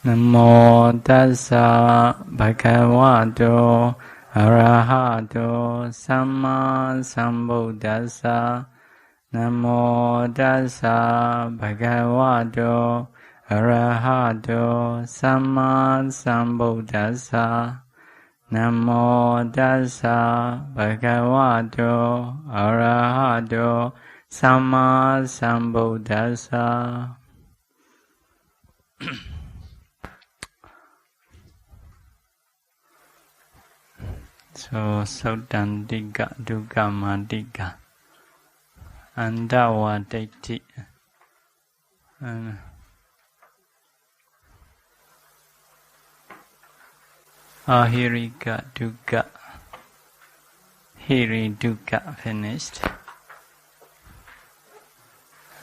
Namo tassa bhagavato arahato samma sambuddhassa. Namo tassa bhagavato arahato samma sambuddhassa. Namo tassa bhagavato arahato samma sambuddhassa. So, Suttantikadukamātikā, Andawa Deiti, Ahirika Dukkha, Hiri Dukkha finished.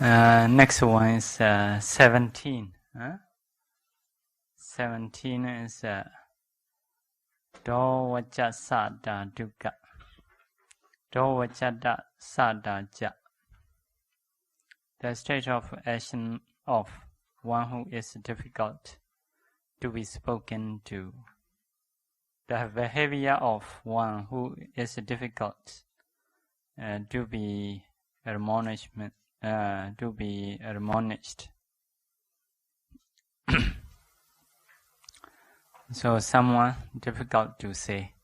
Next one is 17. 17 is Dovacca Sada Dukkha. Dovacca Sada Ja. The state of action of one who is difficult to be spoken to. The behavior of one who is difficult to be admonished. So someone difficult to say.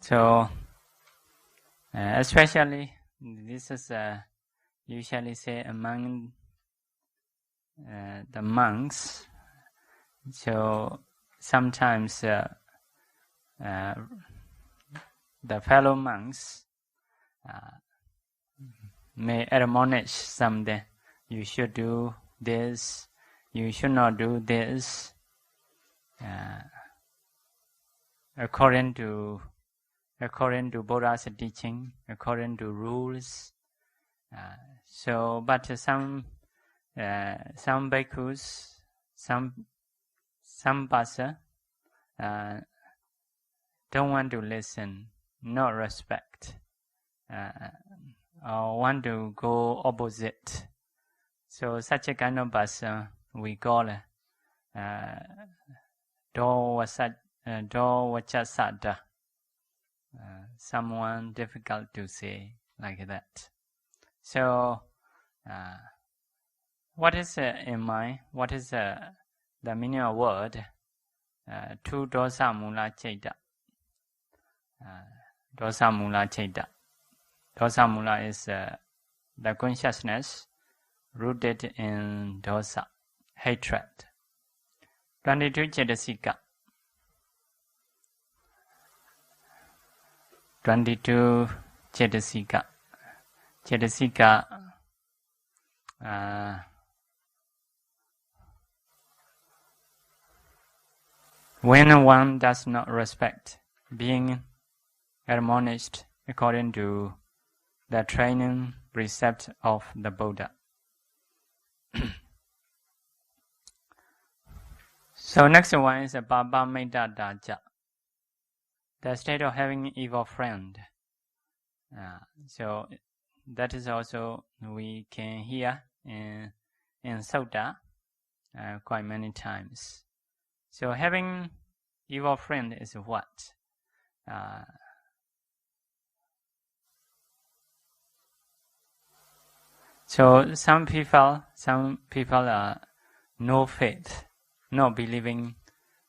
So especially this is usually say among the monks. So sometimes the fellow monks may admonish something. You should do this. You should not do this. According to Buddha's teaching, according to rules. But some bhikkhus, some pasa don't want to listen, not respect, or want to go opposite. So such a kind of person we call Dovacca Sada. Someone difficult to say like that. So, what is in mind? What is the meaning of word? Tu dosa mula chaita. Dosa mula chaita. Dosa mula is the consciousness rooted in dosa, hatred. 22 cetasika. 22 cetasika. Cetasika when one does not respect being admonished according to the training precept of the Buddha. So next one is Pāpāmiddhāja, the state of having evil friend. So that is also we can hear in Sutta quite many times. So having evil friend is what? So some people are no faith, not believing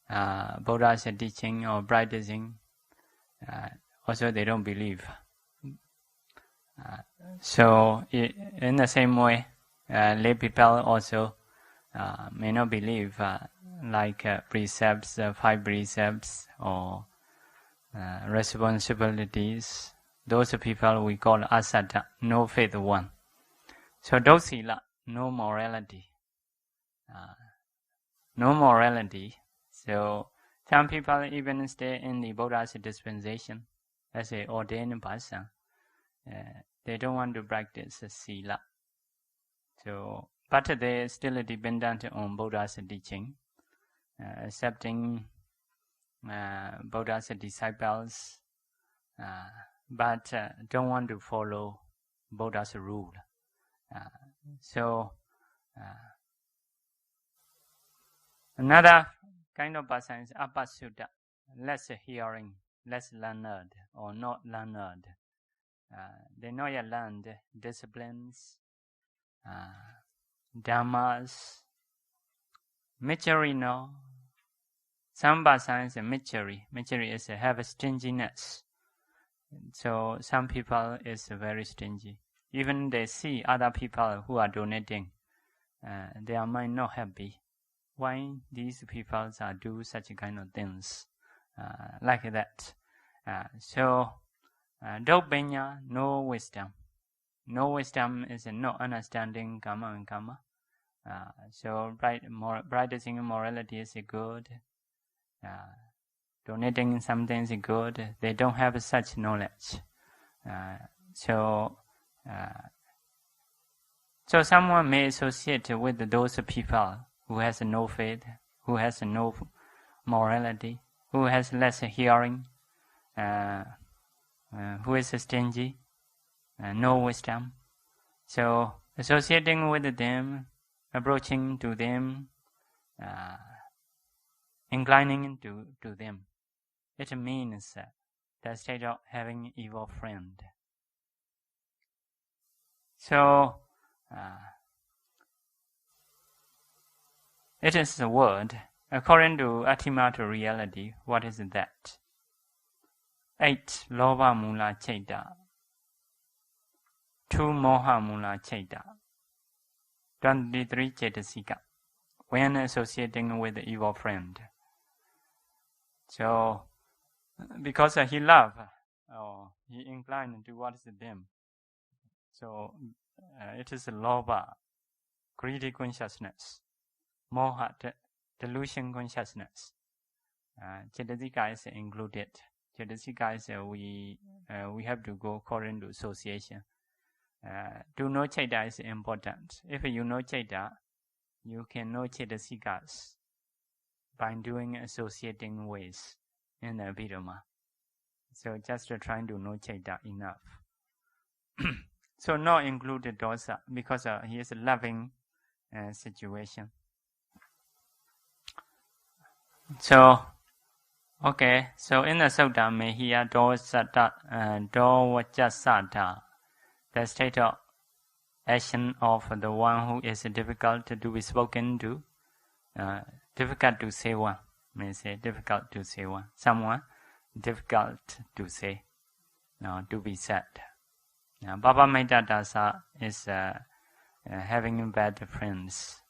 Buddha's teaching or practicing. Also they don't believe. So in the same way, lay people also may not believe like precepts, 5 precepts or responsibilities. Those people we call asata, no faith one. So dosila, no morality. No morality. So some people even stay in the Buddha's dispensation as an ordained person. They don't want to practice sila. So, but they are still dependent on Buddha's teaching, accepting Buddha's disciples, but don't want to follow Buddha's rule. So Another kind of person is apasutta, less hearing, less learned or not learned. They not yet learned disciplines, dhammas. Michari no. Some persons is michari. Michari is have a stinginess. So some people is very stingy. Even they see other people who are donating, their mind not happy. Why these people are do such kind of things like that? So Dopenya, no wisdom. No wisdom is no understanding karma and karma. So practicing morality is good. Donating something is good. They don't have such knowledge. So someone may associate with those people who has no faith, who has no morality, who has less hearing, who is stingy, no wisdom. So associating with them, approaching to them, inclining to them, it means the state of having evil friend. So it is a word. According to ultimate reality, what is that? 8. Loba mula chaita. 2. Moha mula chaita. 23. Cetasika. When associating with the evil friend. So, because he love or he inclined towards them. So, it is loba, greedy consciousness. Moha, delusion consciousness. Cetasika is included. Cetasika is we have to go according to association. To know chaita is important. If you know chaita, you can know cetasikas by doing associating ways in the Abhidhamma. So just trying to know chaita enough. So not included dosa because he is a loving situation. So, okay, so in the Sutta, Mehiya Dovajasata, the state of action of the one who is difficult to be spoken to, difficult to say one, may say difficult to say one, someone difficult to say, to be said. Baba Metta Dasa is having bad friends.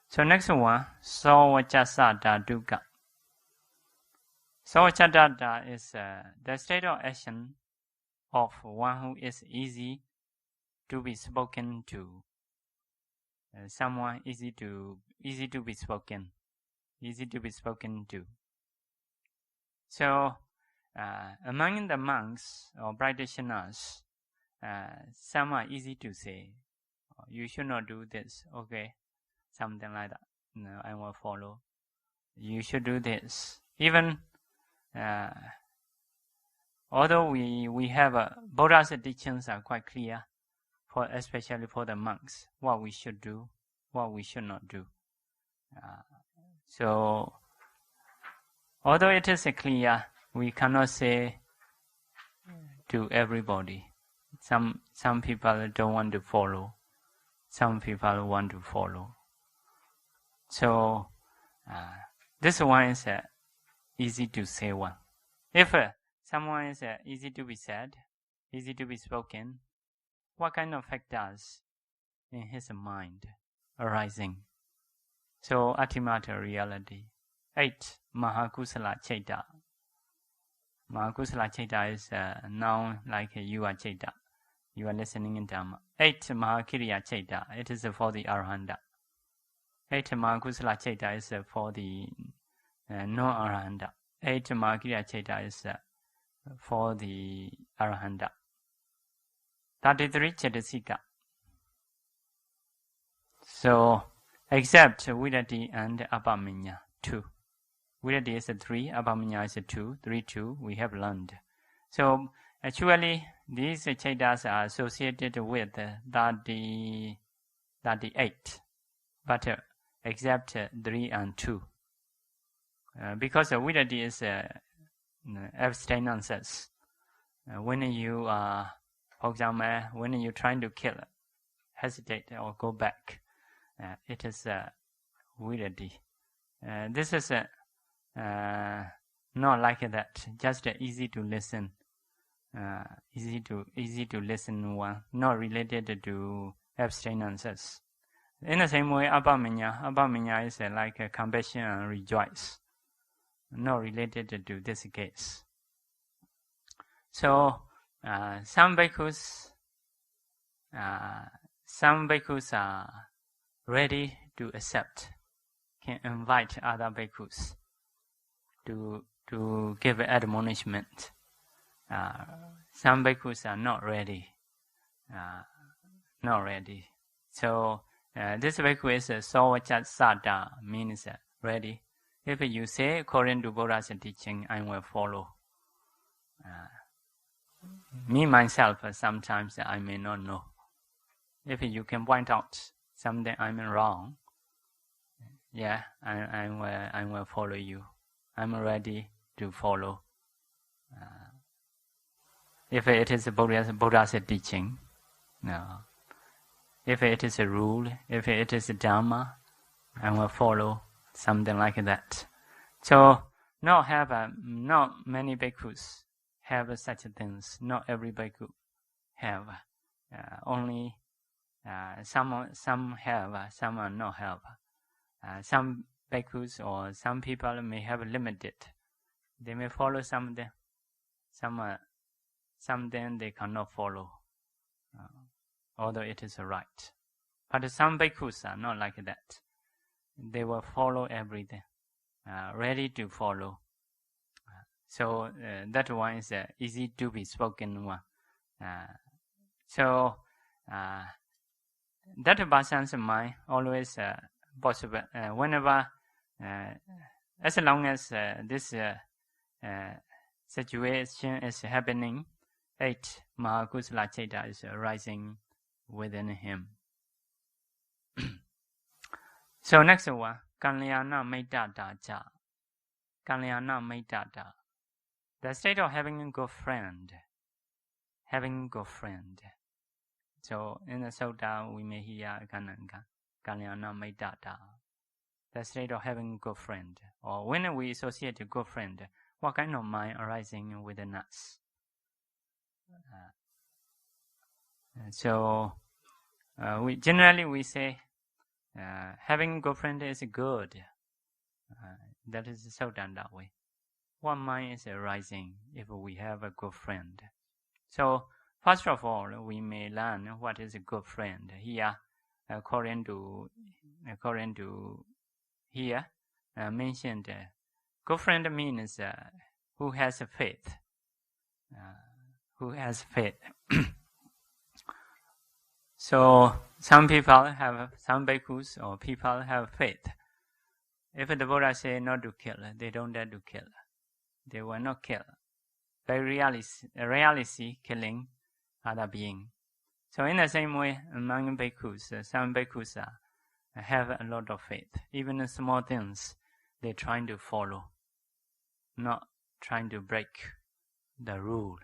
So next one, Sawachasata Dukkha. Sawachasata is the state of action of one who is easy to be spoken to. Someone easy to be spoken to. So among the monks or practitioners, some are easy to say, you should not do this, okay, something like that. No, I will follow. You should do this. Even although we have Buddha's teachings are quite clear, especially for the monks, what we should do, what we should not do. So although it is clear, we cannot say to everybody. Some people don't want to follow. Some people want to follow. So this one is easy to say one. If someone is easy to be said, easy to be spoken, what kind of factors in his mind arising? So ultimate reality. 8. Mahakusala Chaita. Mahakusala Chaita is a noun like you are Chaita. You are listening in Dhamma. 8. Mahakiriya Chaita. It is for the Arahanta. 8. Mahakusala Chaita is for the non-Arahanta. 8. Mahakiriya Chaita is for the Arahanta. 33. Cetasika. So, except Vidati and Abhidhamma, 2. Vidati is 3, Abhidhamma is 2, 3, 2, we have learned. So, actually, these chaitas are associated with 38. But except 3 and 2. Because viddati is abstinences. When you for example, when you trying to kill, hesitate or go back, it is viddati. This is not like that. Just easy to listen. Easy to listen one, not related to abstinences. In the same way, abhidhamma is like compassion and rejoice, not related to this case. So some bhikkhus are ready to accept, can invite other bhikkhus to give admonishment. Some bhikkhus are not ready. So this bhikkhu is sawachat means ready. If you say according to Buddha's teaching, I will follow. Me myself, sometimes I may not know. If you can point out something I'm wrong, I will follow you. I'm ready to follow. If it is Buddha's teaching, no. If it is a rule, if it is a dhamma, I will follow, something like that. So not many bhikkhus have such things. Not every bhikkhu have. Only some have, some are not have. Some bhikkhus or some people may have limited. They may follow something. Something they cannot follow, although it is right. But some bhikkhus are not like that. They will follow everything, ready to follow. So that one is easy to be spoken one. So that person's mind always possible. Whenever, as long as this situation is happening, 8 Mahakusala Chaita is arising within him. So next one, Kalyana Mettata. Kalyana Mettata. The state of having a good friend. Having a good friend. So in the Sutta we may hear Kalyana Mettata. The state of having a good friend. Or when we associate a good friend, what kind of mind arising within us? So we generally say having a good friend is good. That is so done that way. What mind is arising if we have a good friend? So first of all, we may learn what is a good friend. Here, according to here mentioned, good friend means who has faith. Who has faith. So some bhikkhus or people have faith. If the Buddha say not to kill, they don't dare to kill. They will not kill. By reality killing other being. So in the same way, among bhikkhus, some bhikkhus have a lot of faith. Even in small things, they're trying to follow, not trying to break the rule.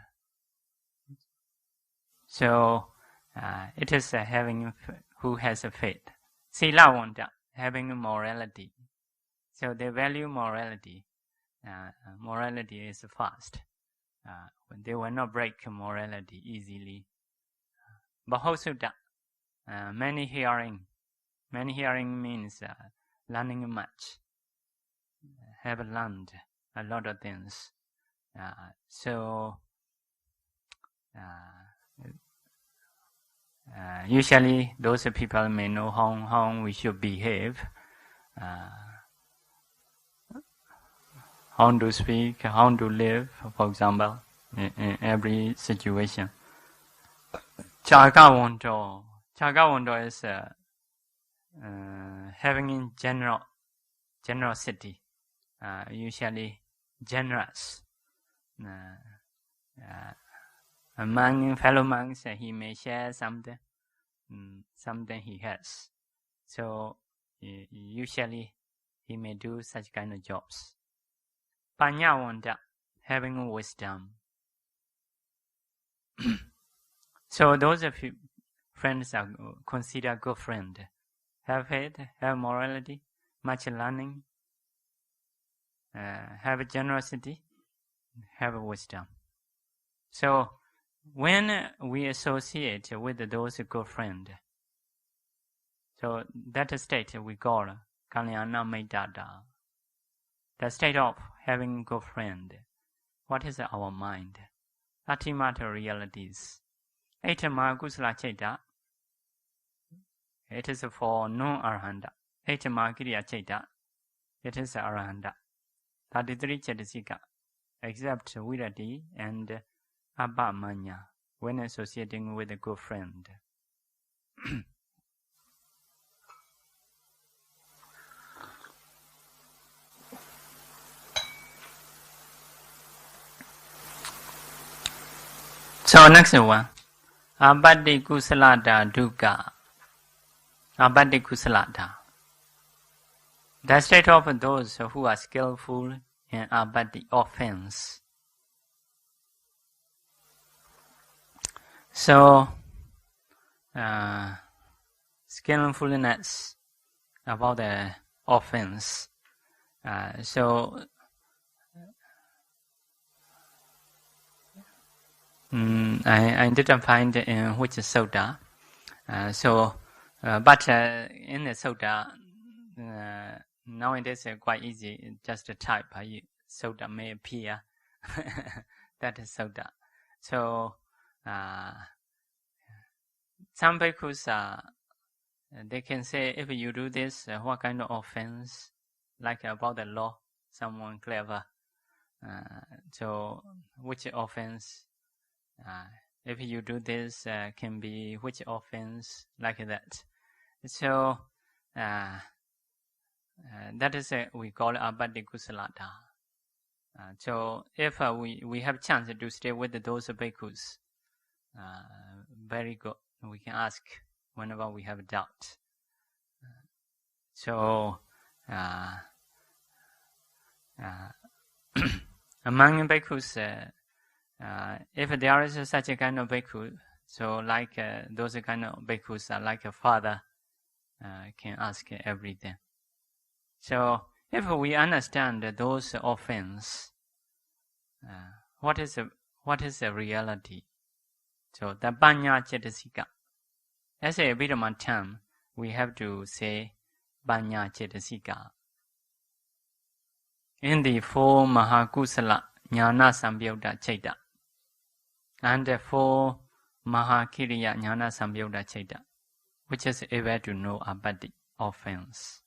So it is having who has a faith. Silavanta, having a morality. So they value morality. Morality is fast. They will not break morality easily. Bahosutta, many hearing. Many hearing means learning much. Have learned a lot of things. Usually those people may know how we should behave, how to speak, how to live, for example, in every situation. Janakābhivaṃsa is having in generosity, usually generous. Among fellow monks, he may share something he has. So usually he may do such kind of jobs. Paññavanta, having wisdom. So those of you friends are considered good friend. Have faith, have morality, much learning, have generosity, have wisdom. So when we associate with those good friends, so that state we call Kalyana Maitata. The state of having good friend. What is our mind? Ultimate realities. Aitama Kusala Cheta. It is for non-arahanta. Aitama Kiriya Cheta. It is arahanta. 33 Chetasika. Except Virati and Abhamanya when associating with a good friend. So next one, Abhidhamma. Abhidhamma. The state of those who are skillful in abhidhamma offense. So, skillfulness about the offense. I didn't find in which Sutta. But in the Sutta, nowadays quite easy. Just type Sutta may appear. That is Sutta. So some bhikkhus they can say, if you do this, what kind of offense? Like about the law, someone clever. So which offense? If you do this, can be which offense, like that. So that is we call Abhidhamma. So if we have chance to stay with those bhikkhus, very good. We can ask whenever we have doubt. Among bhikkhus, if there is such a kind of bhikkhu, so like those kind of bhikkhus are like a father, can ask everything. So if we understand those offense, what is the reality? So the Paññā Cetasika. As a Abhidhamma term, we have to say Paññā Cetasika. In the 4 Mahakusala Jnana Sambhyuta Chaita and the 4 Mahakiriya Jnana Sambhyuta Chaita, which is able to know abhidhamma offense.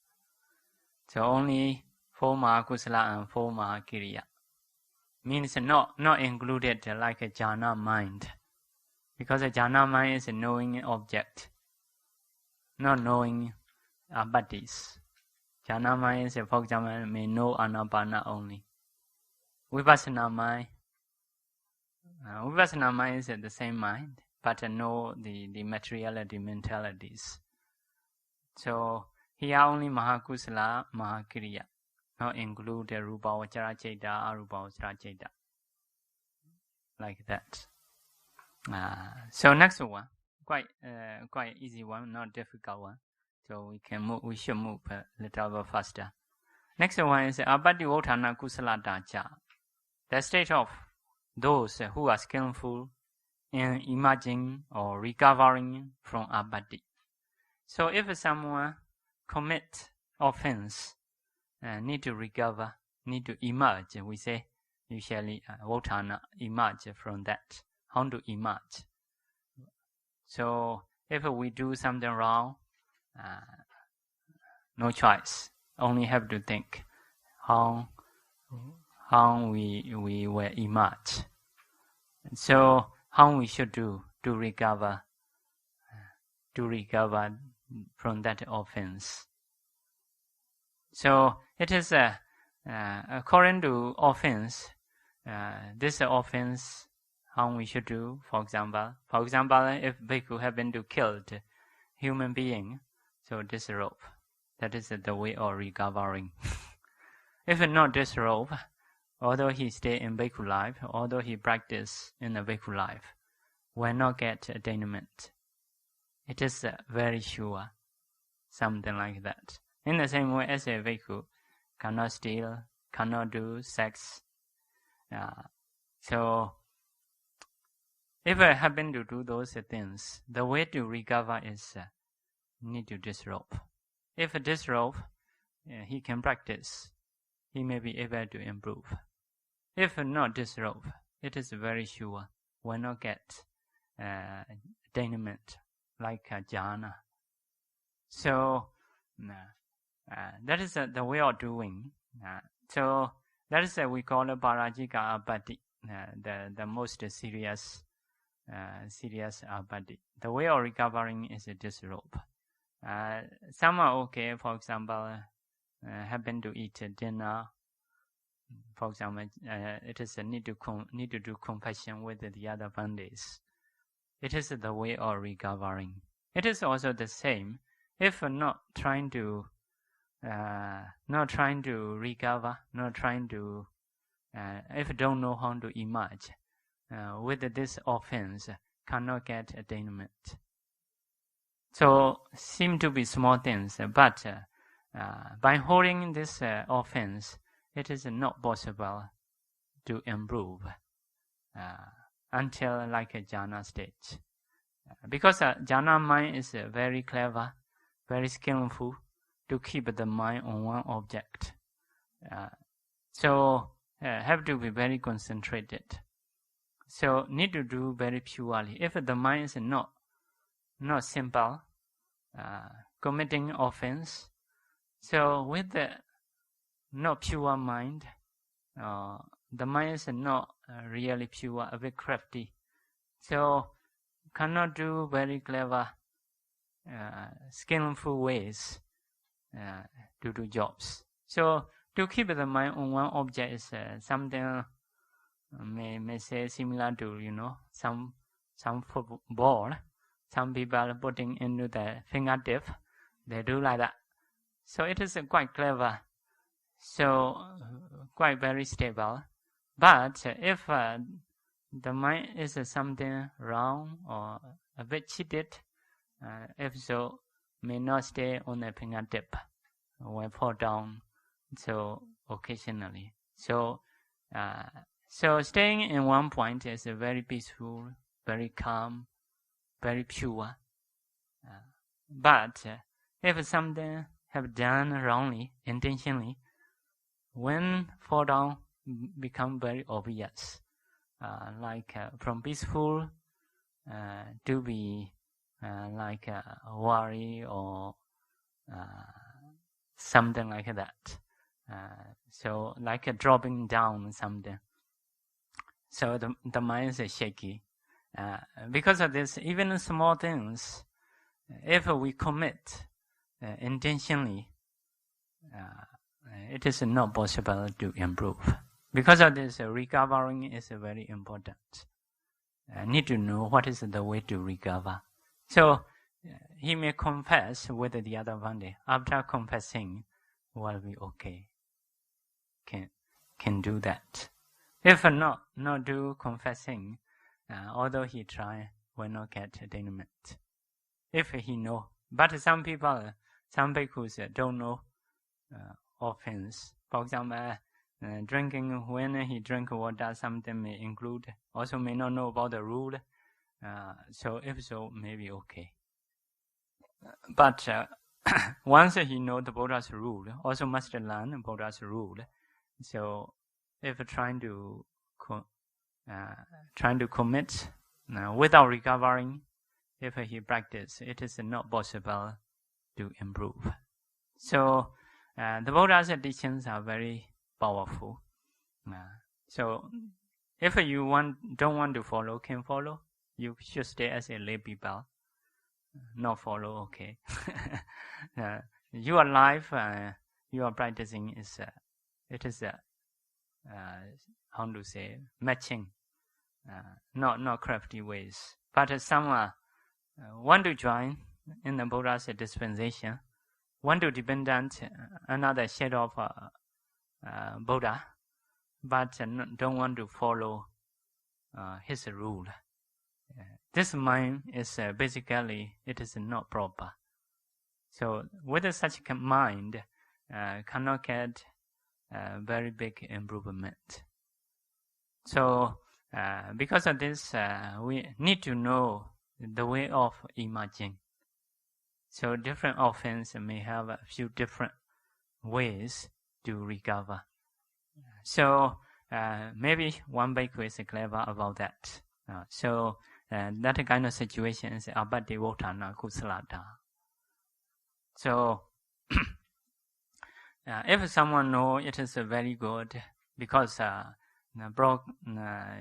So only 4 Mahakusala and 4 Mahakiriya means not included like a jhana mind, because a jhana mind is a knowing object, not knowing abhidhammas. Jhana mind is, for example, may know anapana only. Vipassana mind is the same mind, but know the materiality, mentalities. So here only Mahakusala, Mahakiriya, not include the Rupa Vachara Chaita, Arupa Vachara Chaita. Like that. So next one, quite easy one, not difficult one. So we should move a little bit faster. Next one is Abhidhamma Kusalata Cha. The state of those who are skillful in emerging or recovering from abhidhamma. So if someone commit offense, need to recover, need to emerge, we say usually Votana, emerge from that. How to emerge? So if we do something wrong, no choice. Only have to think how we will emerge. So how we should do to recover from that offense. So it is according to offense. This offense, how we should do. For example, if bhikkhu have been to killed human being, so this rope, That is the way of recovering. If not disrobe, although he stay in bhikkhu life, although he practice in the bhikkhu life, will not get attainment. It is very sure, something like that. In the same way as a bhikkhu cannot steal, cannot do sex. So, if I happen to do those things, the way to recover is need to disrobe. If disrobe, he can practice. He may be able to improve. If not disrobe, it is very sure will not get attainment like jhana. So that is the way of doing. So that is we call it parajika apatti, the most serious apatti. The way of recovering is a disrobe. Some are okay. For example, happen to eat dinner. For example, it is a need to do compassion with the other bandits. It is the way of recovering. It is also the same. If not trying to recover, not trying to, if don't know how to emerge, with this offense, cannot get attainment. So seem to be small things, but by holding this offense, it is not possible to improve until like a jhana stage. Because jhana mind is very clever, very skillful to keep the mind on one object. So have to be very concentrated. So need to do very purely. If the mind is not simple, committing offense, so with the not pure mind, the mind is not really pure, a bit crafty. So cannot do very clever, skillful ways to do jobs. So to keep the mind on one object is something may say similar to some football. Some people putting into the fingertip, they do like that. So it is quite clever. So quite very stable. But if the mind is something wrong or a bit cheated, if so, may not stay on the fingertip, will fall down. So occasionally. So staying in one point is very peaceful, very calm, very pure. But if something have done wrongly, intentionally, when fall down, become very obvious. Like from peaceful to be like worry or something like that. So like dropping down something. So the mind is shaky. Because of this, even small things, if we commit intentionally, it is not possible to improve. Because of this, recovering is very important. Need to know what is the way to recover. So he may confess with the other one. After confessing, will be okay. Can do that. If not do confessing, although he try, will not get attainment. If he know. But some people, some bhikkhus don't know offense. For example, drinking, when he drink water, something may include, also may not know about the rule. So if so, maybe okay. But once he know the Buddha's rule, also must learn Buddha's rule. So if trying to commit without recovering, if he practice, it is not possible to improve. So the Buddha's teachings are very powerful. So if you don't want to follow, can follow. You should stay as a lay people. Not follow, okay. Your life, you are practicing is it is how to say, matching, not crafty ways. But some want to join in the Buddha's dispensation, want to dependent another shadow of Buddha, but don't want to follow his rule. This mind is basically, it is not proper. So with such a mind, cannot get very big improvement. So because of this, we need to know the way of emerging. So different offense may have a few different ways to recover. So maybe one bhikkhu is clever about that. So that kind of situation is abhidhamma kusalata. So if someone knows it is very good, because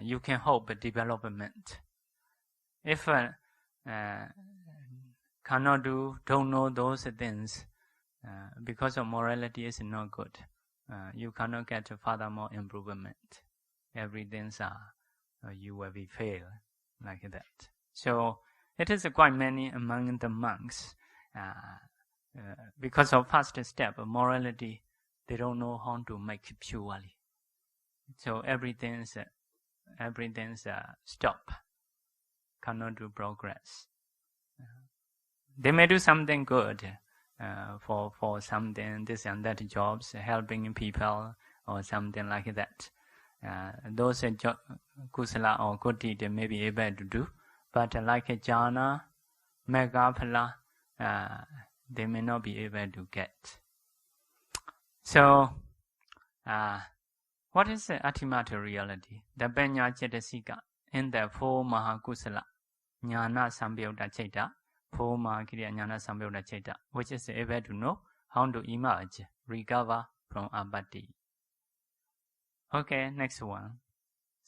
you can hope development. If cannot do, don't know those things, because of morality is not good, you cannot get furthermore improvement. Everything you will be fail like that. So it is quite many among the monks. Because of first step of morality, they don't know how to make purely. So everything's stop. Cannot do progress. They may do something good for something, this and that jobs, helping people or something like that. Those kusala or good deed they may be able to do, but like a jhana, megaphala, they may not be able to get. So, what is the ultimate reality? The Panya Cetasika in the four Mahakusala, Jnana Sambhyota Chaita, four Mahakriya Jnana Sambhyota Chaita, which is able to know how to emerge, recover from abati. Okay, next one.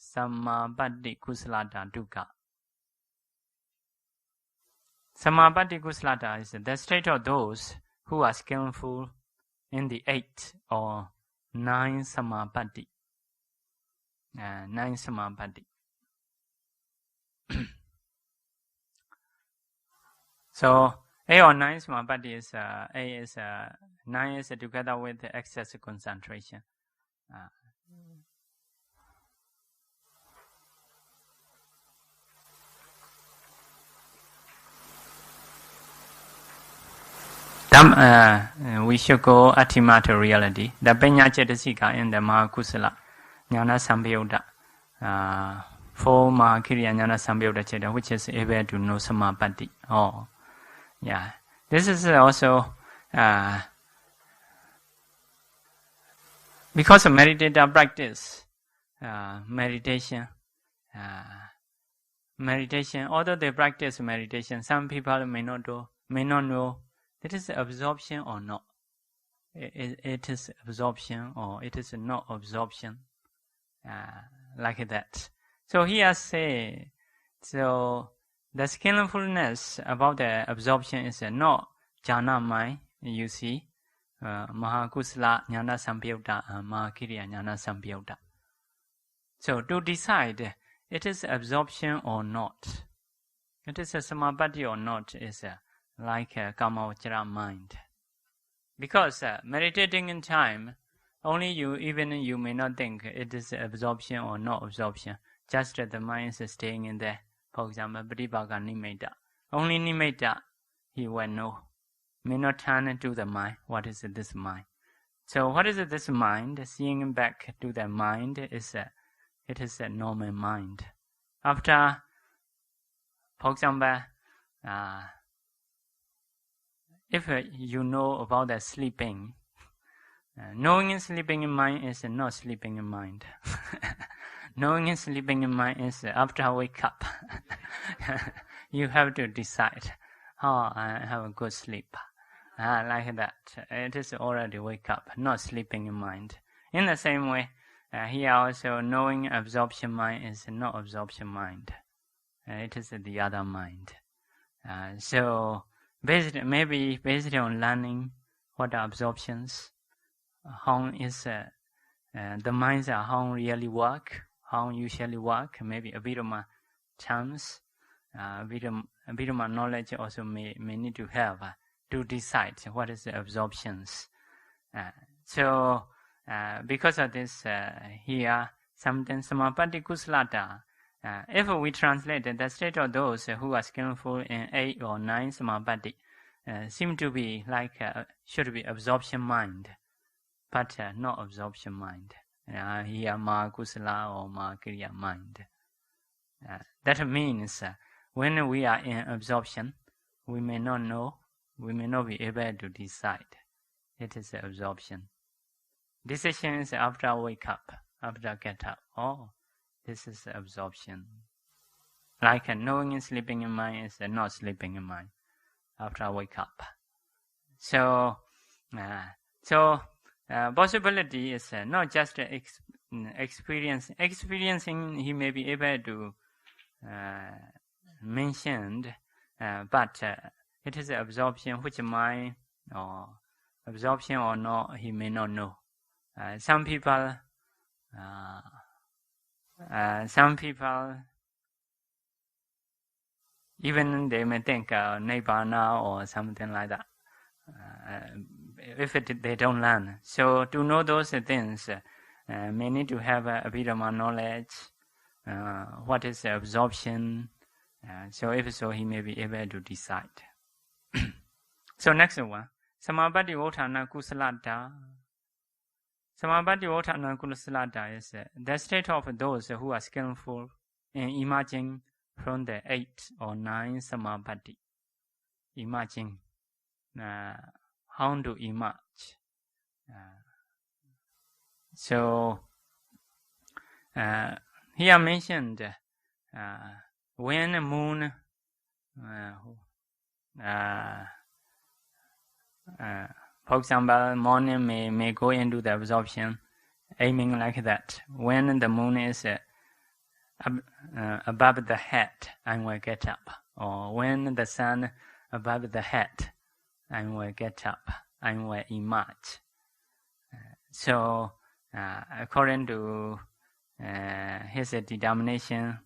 Samabati Kusalata Dukkha. Samabati Kusalata is the state of those who are skillful in the 8 or 9 samabati. 9 samabati. So 8 or 9 samabati is 9 is together with the excess concentration. We should go ultimate reality. The Panya Cetasika in the Mahakusala Jnana Sambhyota, 4 Mahakriya Jnana Sambhyota Chaita, which is able to know Samapatti. Oh, yeah. This is also because of meditative practice, meditation. Although they practice meditation, some people may not know. It is absorption or not. It is absorption or it is not absorption, like that. So here say, so the skillfulness about the absorption is not jhana mind. You see, Mahakusala Jnana Sambhyota, Mahakriya Jnana Sambhyota. So to decide, it is absorption or not. It is a samapatti or not is like a kamavachara mind. Because meditating in time, only you may not think it is absorption or not absorption. Just the mind is staying in there. For example, Pratipaka Nimitta. Only Nimitta he will know. May not turn into the mind. What is this mind? So what is this mind? Seeing back to the mind it is a normal mind. After, for example, if you know about the sleeping, knowing in sleeping in mind is not sleeping in mind. Knowing in sleeping in mind is after I wake up. You have to decide, I have a good sleep. Like that. It is already wake up, not sleeping in mind. In the same way, here also knowing absorption mind is not absorption mind. It is the other mind. So, based on learning what are absorptions, how is the minds are how really work, how usually work, maybe Abhidhamma terms, Abhidhamma knowledge also may need to have to decide what is the absorptions. So because of this, here sometimes samapatti kusalata. If we translate the state of those who are skillful in 8 or 9 samapatti, seem to be like should be absorption mind, but not absorption mind. Here ma kusala or ma kriya mind. That means when we are in absorption, we may not know, we may not be able to decide. It is absorption. Decision is after I wake up, after I get up. Oh, this is absorption. Like knowing and sleeping in mind is not sleeping in mind after I wake up. So possibility is not just experiencing. He may be able to mentioned, but it is absorption which mind or absorption or not, he may not know. Some people even they may think nibbana or something like that. If they don't learn, so to know those things, may need to have Abhidhamma knowledge. What is absorption? So if so, he may be able to decide. So next one, samapatti votthana kusalata. Samapatti votthana kusalata is the state of those who are skillful in emerging from the 8 or 9 samapatti. Emerging, how to emerge. So here mentioned when the moon for example, morning may go into the absorption, aiming like that. When the moon is above the head, I will get up. Or when the sun above the head, I will get up. I will emerge. So according to his determination,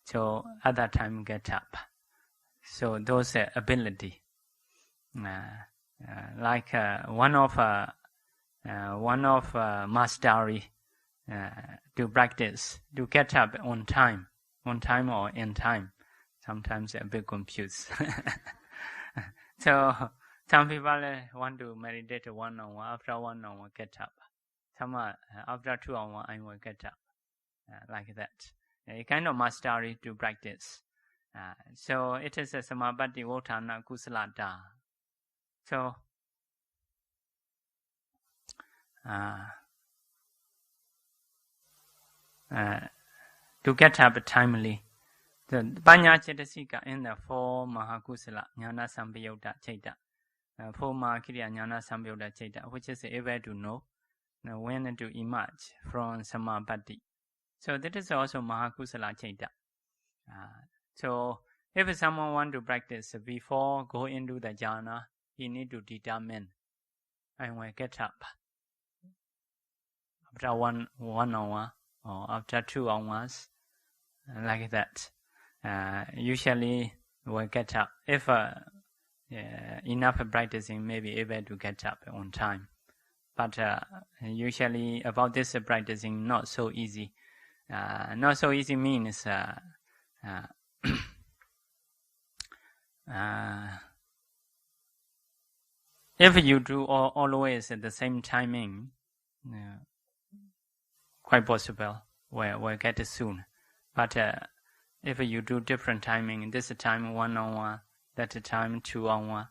so at that time get up. So those ability. Like one of mastery to practice to get up on time or in time. Sometimes a bit confused. So some people want to meditate 1 hour. After 1 hour, get up. Some after 2 hours, I will get up. Like that. A kind of mastery to practice. So it is a samapatti votthana kusalata. So to get up timely, the Panya Chetasika in the 4 Mahakusala Jnana Sambhayutta Chaita, 4 Mahakriya Jnana Sambhayutta Chaita, which is able to know when to emerge from samapatti. So that is also Mahakusala Chaita. So if someone want to practice before go into the jhana, he need to determine I will get up after one hour or after 2 hours, like that. Usually will get up. If enough practicing, may be able to get up on time. But usually about this practicing, not so easy. Not so easy means if you do always at the same timing, quite possible we'll get it soon. But if you do different timing, this time 1 hour, that time 2 hours,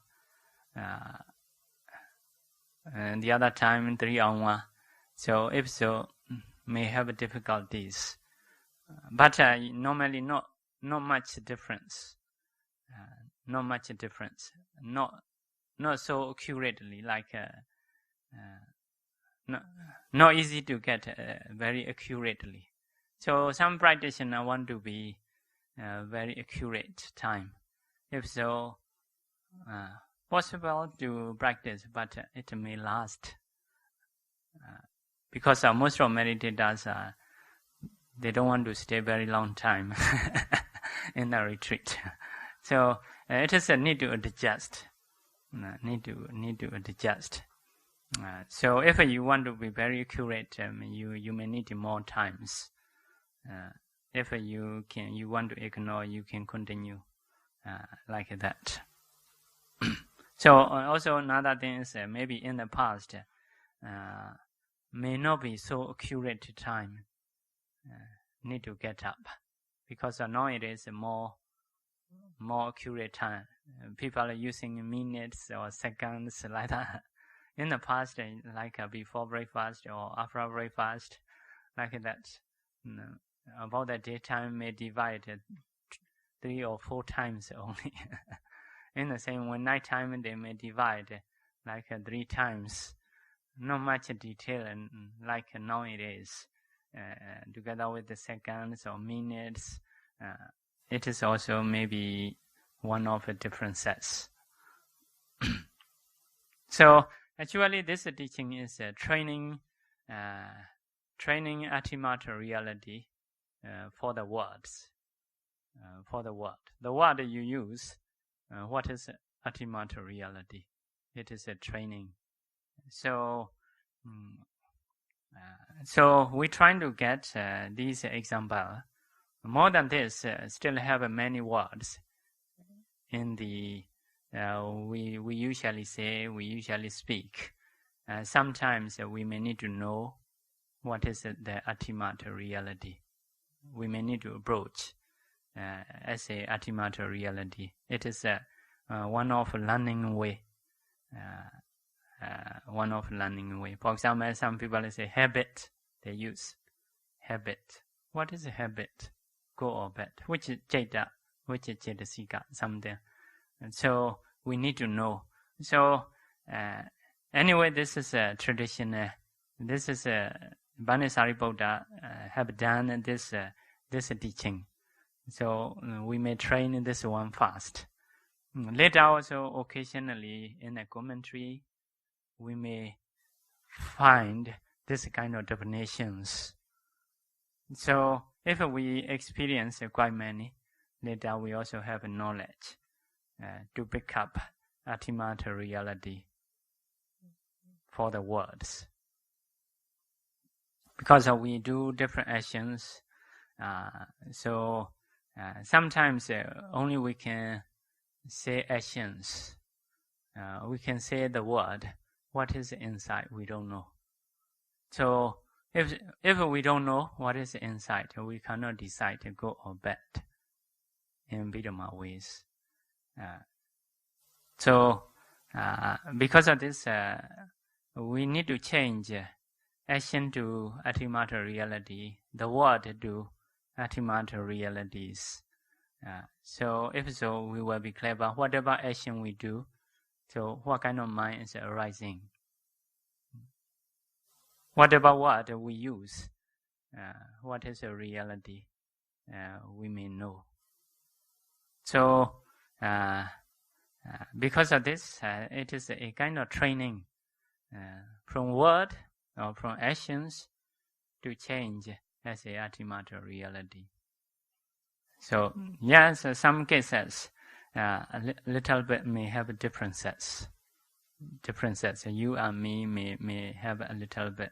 and the other time 3 hours. So if so, may have difficulties. But normally not much difference. Not much difference. Not so accurately, like not easy to get very accurately. So some practitioners want to be very accurate time. If so, possible to practice, but it may last. Because most of meditators, they don't want to stay very long time in the retreat. So it is a need to adjust. need to adjust. So if you want to be very accurate, you may need more times. If you want to ignore, you can continue like that. So also another thing is maybe in the past may not be so accurate time. Need to get up, because now it is more accurate time. People are using minutes or seconds like that. In the past, like before breakfast or after breakfast, like that. About the daytime may divide 3 or 4 times only. In the same when nighttime they may divide like 3 times. Not much detail like now it is. Together with the seconds or minutes, it is also maybe one of the different sets. So actually this teaching is training Atimmata reality for the words. For the word. The word you use, what is Atimmata reality? It is a training. So we're trying to get these examples. More than this, still have many words in the we usually say, we usually speak. Sometimes we may need to know what is the Atimmata reality. We may need to approach as a Atimmata reality. It is one of learning way. One of learning way. For example, some people say habit. They use habit. What is a habit? Good or bad? Which is Jeta? Which is Cetasika? Something. And so we need to know. So anyway, this is a tradition. This is Bhanisari Buddha have done this teaching. So we may train this one fast. Later also, occasionally in a commentary, we may find this kind of definitions. So if we experience quite many, later we also have knowledge to pick up Atimmata reality for the words. Because we do different actions, so sometimes only we can say actions. We can say the word. What is inside? We don't know. So if we don't know what is inside, we cannot decide to good or bad in Abhidhamma ways. So because of this, we need to change action to Atimmata reality, the word to Atimmata realities. So if so, we will be clever. Whatever action we do, so what kind of mind is arising? Whatever word we use, what is a reality? We may know. So because of this, it is a kind of training from word or from actions to change as a Atimmata reality. So yes, some cases a little bit may have differences. You and me may have a little bit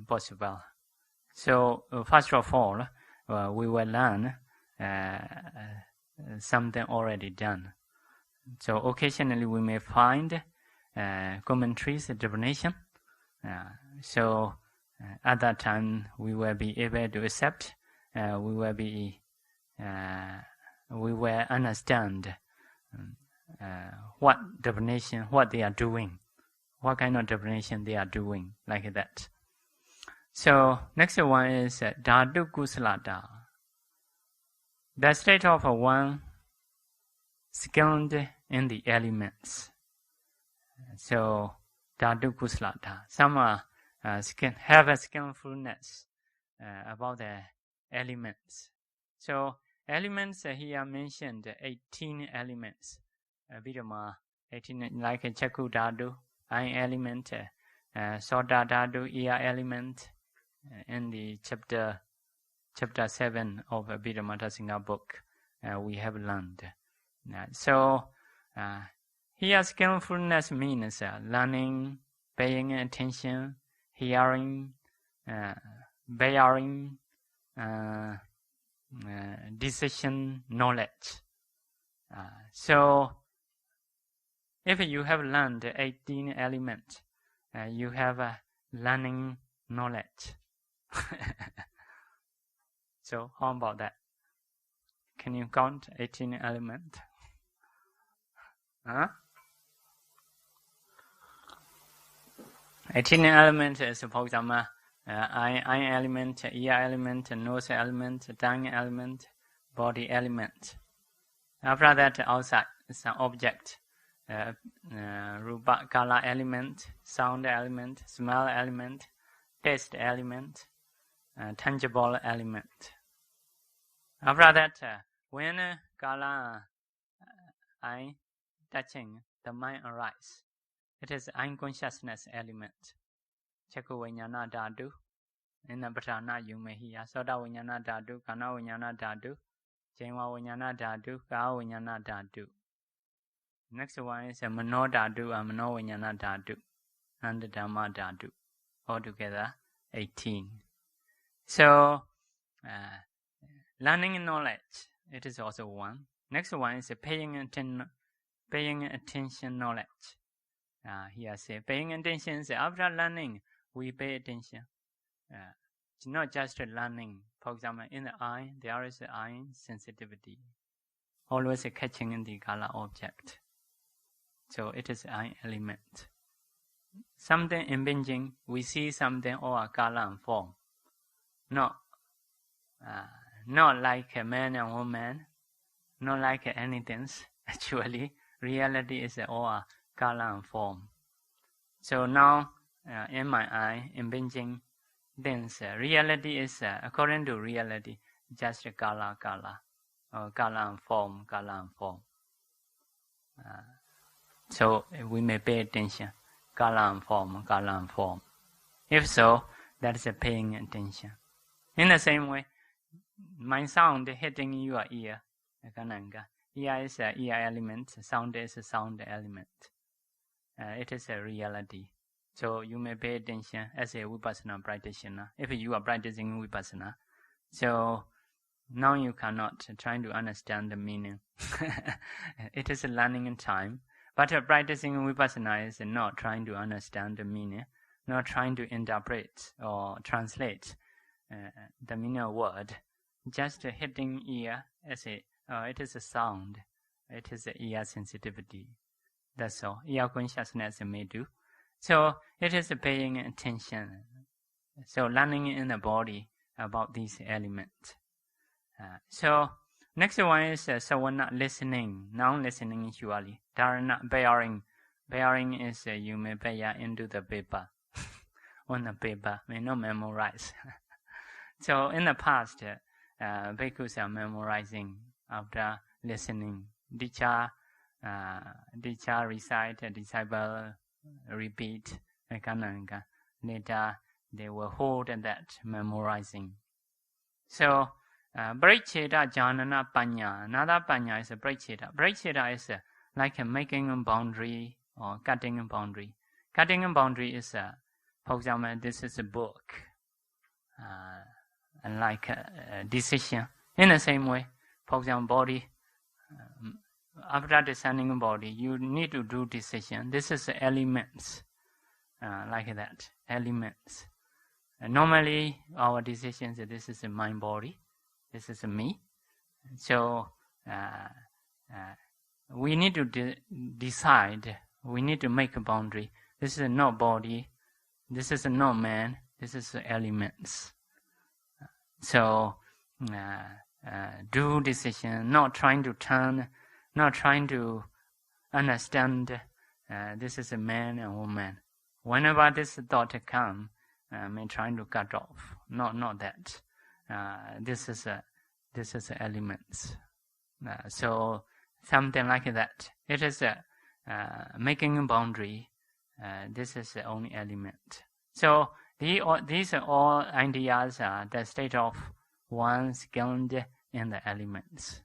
possible. So first of all, we will learn something already done. So occasionally we may find commentaries, definition. So at that time we will be able to accept. We will understand what definition, what they are doing, what kind of definition they are doing, like that. So next one is Dhatu Kusalata, the state of one skilled in the elements. So Dhatu Kusalata, some have a skillfulness about the elements. So elements here mentioned 18 elements. Abhidhamma 18 like a Chakku Dhatu, eye element, Sota Dhatu, ear element, in the chapter 7 of Abhidhamma book we have learned. So Here skillfulness means learning, paying attention, hearing, bearing, decision, knowledge. So, if you have learned 18 elements, you have learning knowledge. So, how about that? Can you count 18 elements? Huh? 18 elements is, for example, eye element, ear element, nose element, tongue element, body element. After that, outside is an object. Rupa color element, sound element, smell element, taste element, tangible element. After that, when color eye touching, the mind arises. It is unconsciousness element. Chakku viññāṇa dhātu, Inapatana you may hear. Soda viññāṇa dhātu, Kana viññāṇa dhātu, Jaima viññāṇa dhātu, Ka viññāṇa dhātu. Next one is Mano dhātu and Mano viññāṇa dhātu, and Dhamma dhātu. Altogether 18. So, learning knowledge, it is also one. Next one is paying attention knowledge. Here say paying attention is after learning we pay attention. It's not just learning. For example, in the eye there is eye sensitivity, always catching the color object. So it is eye element. Something impinging, we see something or color and form. Not like a man and woman, not like anything. Actually, reality is all color and form. So now, in my eye, impinging things, reality is, according to reality, just color, or color and form. So we may pay attention, color and form. If so, that is paying attention. In the same way, my sound hitting your ear, ear is a ear element, sound is a sound element. It is a reality. So you may pay attention as a vipassana practitioner. If you are practicing vipassana, so now you cannot try to understand the meaning. It is a learning time. But practicing vipassana is not trying to understand the meaning, not trying to interpret or translate the meaning of word. Just hitting ear as it is a sound. It is a ear sensitivity. That's all. Ear consciousness may do. So it is paying attention. So learning in the body about these elements. So next one is savana, listening, non-listening usually. Dharana, bearing. Bearing is you may bear into the paper. On the paper, may not memorize. So in the past, bhikkhus are memorizing after listening. Teacher recite, disciple repeat. Later, they will hold that memorizing. So, Braicheta Janana Panya. Another Panya is a Braicheta. Braicheta is like making a boundary or cutting a boundary. Cutting a boundary is, for example, this is a book. And like a decision. In the same way, for example, body. After deciding body, you need to do decision. This is elements. Like that. Elements. Normally, our decisions, this is my body. This is me. So, we need to decide. We need to make a boundary. This is not body. This is not man. This is elements. So, do decision, not trying to turn, not trying to understand this is a man and woman. Whenever this thought comes, I'm trying to cut off. Not that. This is elements. So something like that. It is making a boundary. This is the only element. So these are all ideas are the state of one skilled in the elements.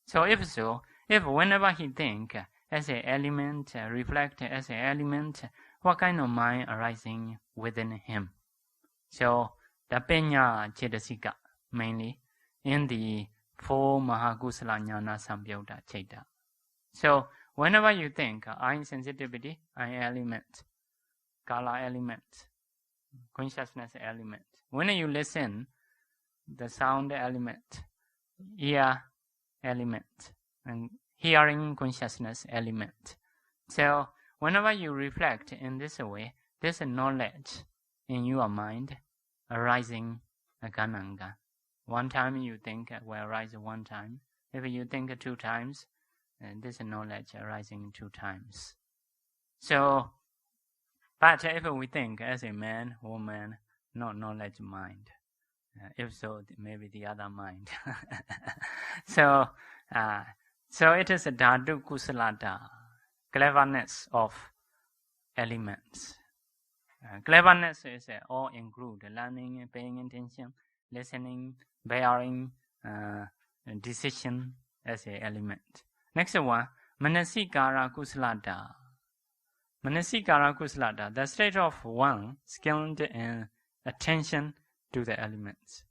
So if whenever he think, as an element, reflect as an element, what kind of mind arising within him. So, the Penya Chetasika, mainly in the 4 Mahakusala Jnana Samyutta Chaita. So, whenever you think, eye sensitivity, eye element, Kala element, consciousness element. When you listen, the sound element, ear element, and hearing consciousness element. So, whenever you reflect in this way, this knowledge in your mind arising agananga. One time you think will arise one time. If you think 2 times, this knowledge arising 2 times. So, but if we think as a man, woman, not knowledge mind. If so, maybe the other mind. So it is a dhatu kusalata, cleverness of elements. Cleverness is all include learning, paying attention, listening, bearing, decision as an element. Next one, manasikara kusalata. Manasikara kusalata, the state of one skilled in attention to the elements.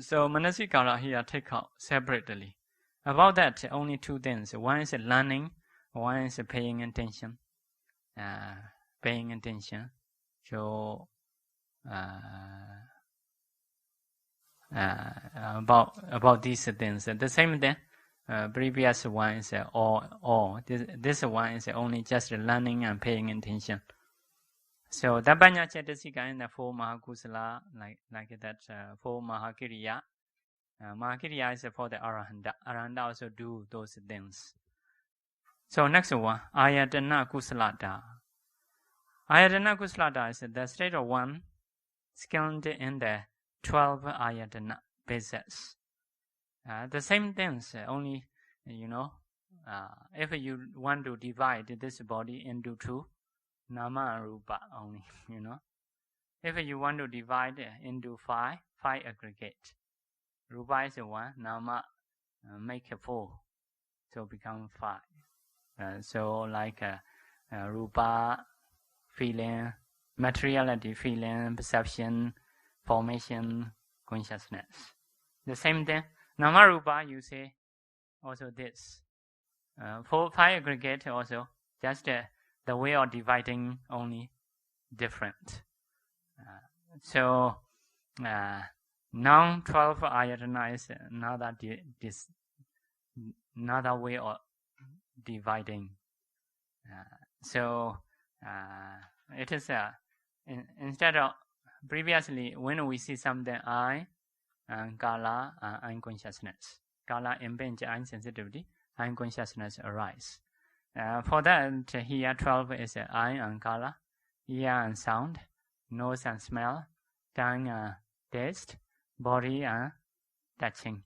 So manasikara here take out separately. About that, only 2 things. One is learning, one is paying attention. Paying attention. So about these things. The same thing. Previous one is all. This one is only just learning and paying attention. So Dabanya Chetasika in the 4 Mahakusala, like that 4 Mahakiriya. Mahakiriya is for the Arahanta. Arahanta also do those things. So next one, Ayatana Kusalata. Ayatana Kusalata is the state of one skilled in the 12 Ayatana bases. The same things, only, if you want to divide this body into 2, Nama and Rupa only, If you want to divide into 5 aggregate. Rupa is 1, Nama make 4, so become 5. So like Rupa, feeling, materiality, feeling, perception, formation, consciousness. The same thing. Nama Rupa, you say also this. 4, 5 aggregate also, just the way of dividing only different. So, non-12 ayatana is another way of dividing. So, it is instead of previously when we see something, eye, and kala, eye consciousness. Kala impinge eye sensitivity, eye consciousness arise. For that, here 12 is eye and kala, ear and sound, nose and smell, tongue and taste, body and touching.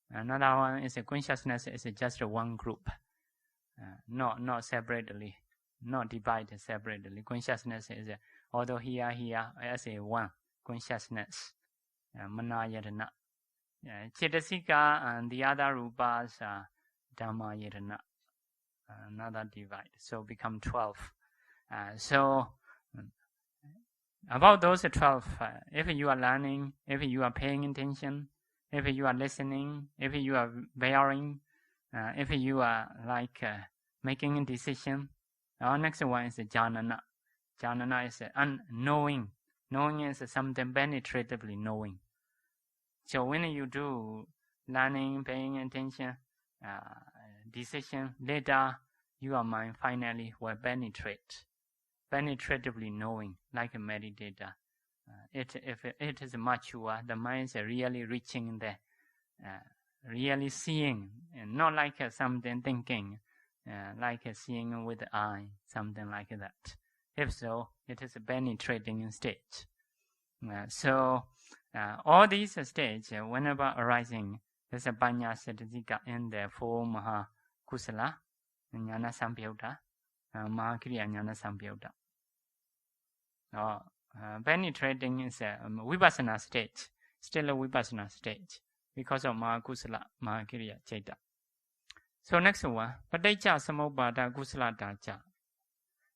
Another one is consciousness is just one group, not separately, not divided separately. Consciousness is although here as a one consciousness. Manayatana. Chetasika and the other rupas are Dhammayatana. Another divide. So become 12. So about those 12, if you are learning, if you are paying attention, if you are listening, if you are bearing, if you are making a decision, our next one is jnana. Jnana is unknowing. Knowing is something penetratively knowing. So when you do learning, paying attention, decision, later your mind finally will penetratively knowing, like a meditator. If it is mature, the mind is really reaching there, really seeing, and not like something thinking, like seeing with the eye, something like that. If so, it is a penetrating stage. So all these stages, whenever arising, there's a Panya Sattacika in the 4 Maha Kusala, Jnana Sampyutta, Mahakriya Jnana Sampyutta. Penetrating is a Vipassana stage, still a Vipassana stage, because of Mahakusala, Mahakriya Chaita. So next one, Paticca Samuppada Kusala Dacha.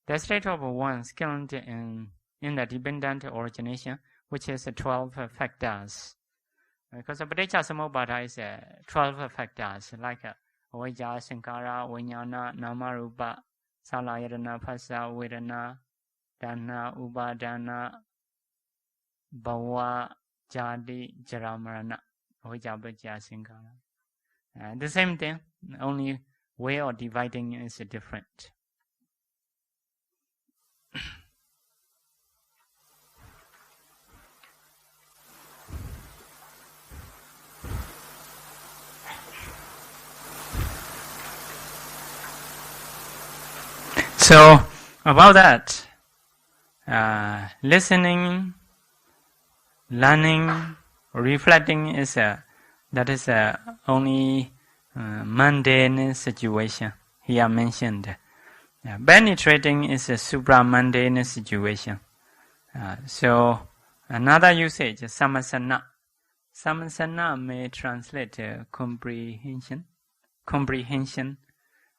The state of one skilled in the dependent origination, which is 12 factors. Because Paticca Samuppada is 12 factors, like Avijja, Sankara, Vijnana, Namarupa, Salayana, Phassa, Vedana, Dana, Upadana, Bhava, Jadi, Jaramarana, Avijja, Avijja, Sankara. The same thing, only way of dividing is different. So about that, listening, learning, reflecting is only mundane situation here mentioned. Penetrating is a supra-mundane situation. So another usage, samasana. Samasana may translate comprehension,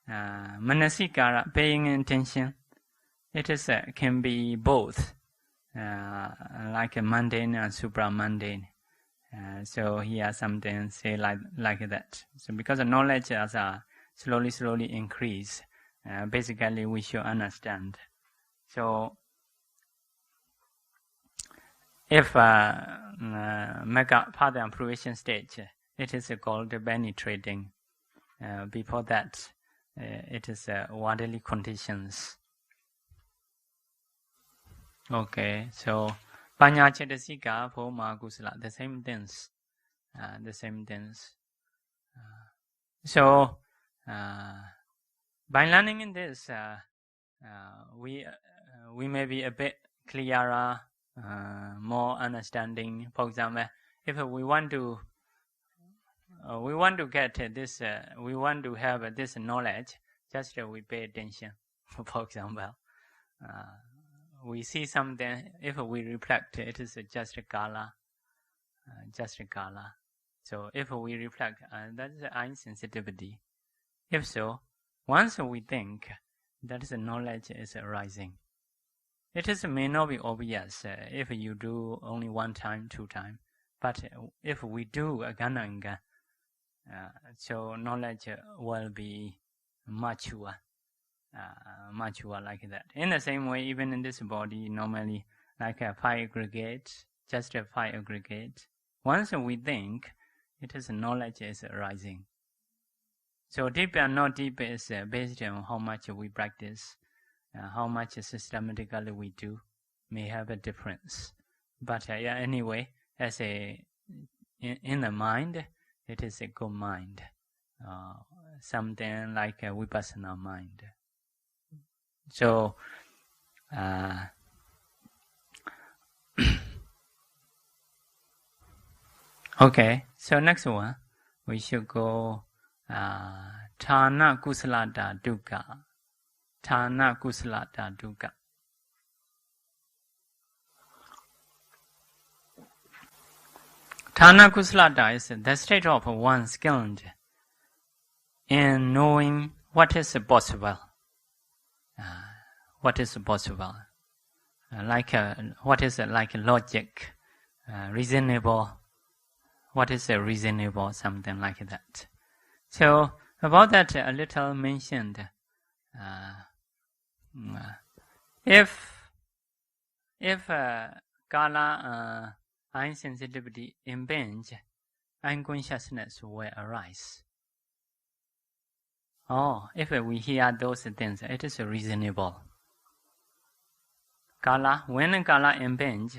manasikara, paying attention. It is can be both, like a mundane and supra-mundane. So here something say like that. So because the knowledge has slowly increase, basically we should understand. So if mega path and fruition stage, it is called penetrating. Before that, it is worldly conditions. Okay, so Panya Chetasika, Phoma Kusala, the same things. So by learning in this, we may be a bit clearer, more understanding. For example, if we want to get this, we want to have this knowledge. Just we pay attention. For example, we see something. If we reflect, it is just a color. So if we reflect, that is insensitivity. If so, once we think, that is knowledge is arising. It may not be obvious if you do only 1 time, 2 times, but if we do again and again, so knowledge will be mature like that. In the same way, even in this body, normally like a 5 aggregate, just a 5 aggregate. Once we think, it is knowledge is arising. So deep and not deep is based on how much we practice, how much systematically we do, may have a difference. But anyway, as in the mind, it is a good mind, something like a vipassana mind. So okay, so next one, we should go Thana Kusalata Dukkha. Thana Kusalata Dukkha. Thana Kusalata is the state of one skilled in knowing what is possible. What is possible? What is like logic, reasonable. What is reasonable? Something like that. So about that, a little mentioned. If kala insensitivity impinge, unconsciousness will arise. If we hear those things, it is reasonable. When kala impinge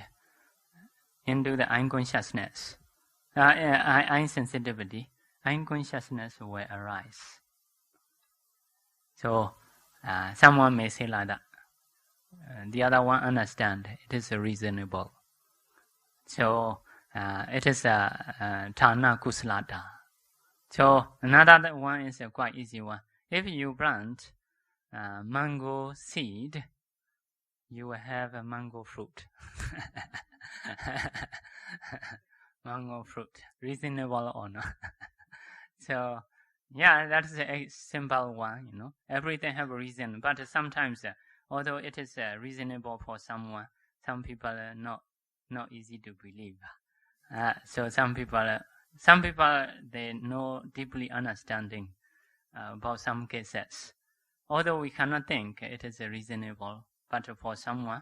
into the unconsciousness, insensitivity, unconsciousness will arise. So someone may say like that. The other one understand it is reasonable. So it is Thana Kusalata. So another one is a quite easy one. If you plant mango seed, you will have a mango fruit. Mango fruit, reasonable or not? So Yeah, that is a simple one, Everything have a reason, but sometimes, although it is reasonable for someone, some people are not easy to believe. So some people they know deeply understanding about some cases. Although we cannot think it is reasonable, but for someone,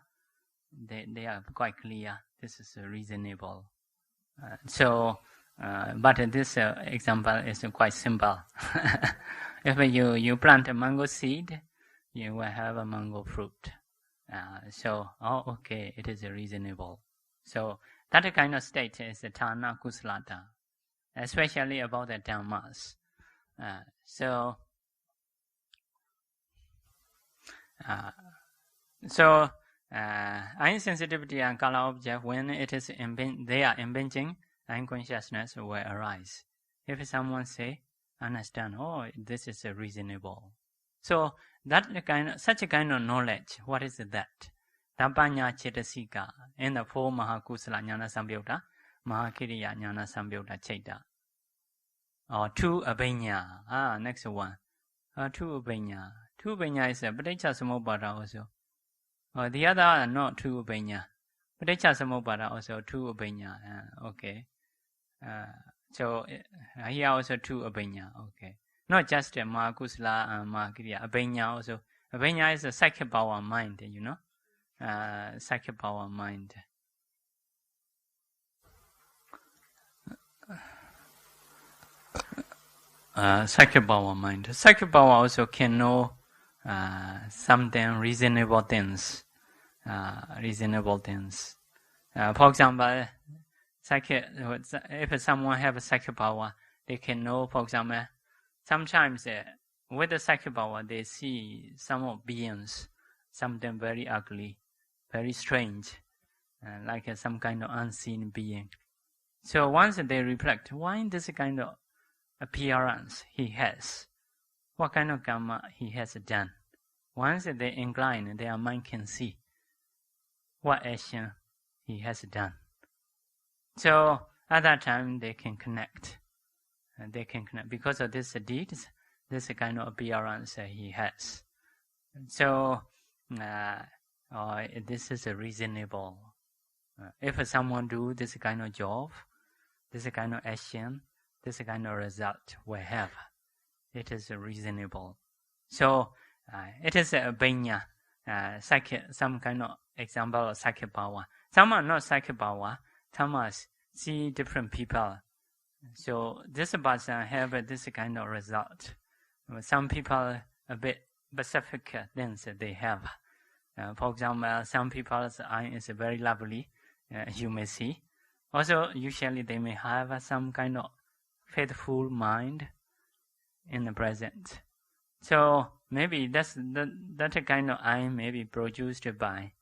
they are quite clear this is reasonable. But this example is quite simple. If you plant a mango seed, you will have a mango fruit. Okay, it is reasonable. So that kind of state is the Thana Kusalata, especially about the Dhammas. Insensitivity and color object, when it is they are impinging, unconsciousness will arise. If someone say, understand, this is reasonable. So such a kind of knowledge, what is that? Tampanya Chetasika, in the four Mahakusala Jnana Samyutta, Mahakiriya Jnana Samyutta Chaita. Or two Abhinya. Next one. Two Abhinya. Two Abhinya is a Paticca Samuppada also. The other are not two Abhinya. Paticca Samuppada also two Abhinya. Okay. So here also two Abhinya. Okay. Not just Mahakusala and Mahakiriya. Abhinya also. Abhinya is a psychic power mind, psychic power mind. Psychic power mind. Psychic power also can know something reasonable things. For example, if someone have a psychic power, they can know. For example, sometimes with the psychic power, they see some beings, something very ugly, very strange, like some kind of unseen being. So once they reflect, why this kind of appearance he has, what kind of karma he has done. Once they incline, their mind can see what action he has done. So at that time they can connect. Because of this deeds, this kind of appearance he has. So this is reasonable. If someone do this kind of job, this kind of action, this kind of result will have. It is reasonable. So it is a Abhinya, some kind of example of psychic power. Some are not psychic power. Some are see different people. So this person have this kind of result. Some people a bit specific things they have. For example, some people's eye is very lovely. You may see. Also, usually they may have some kind of faithful mind in the present. So maybe that kind of eye may be produced by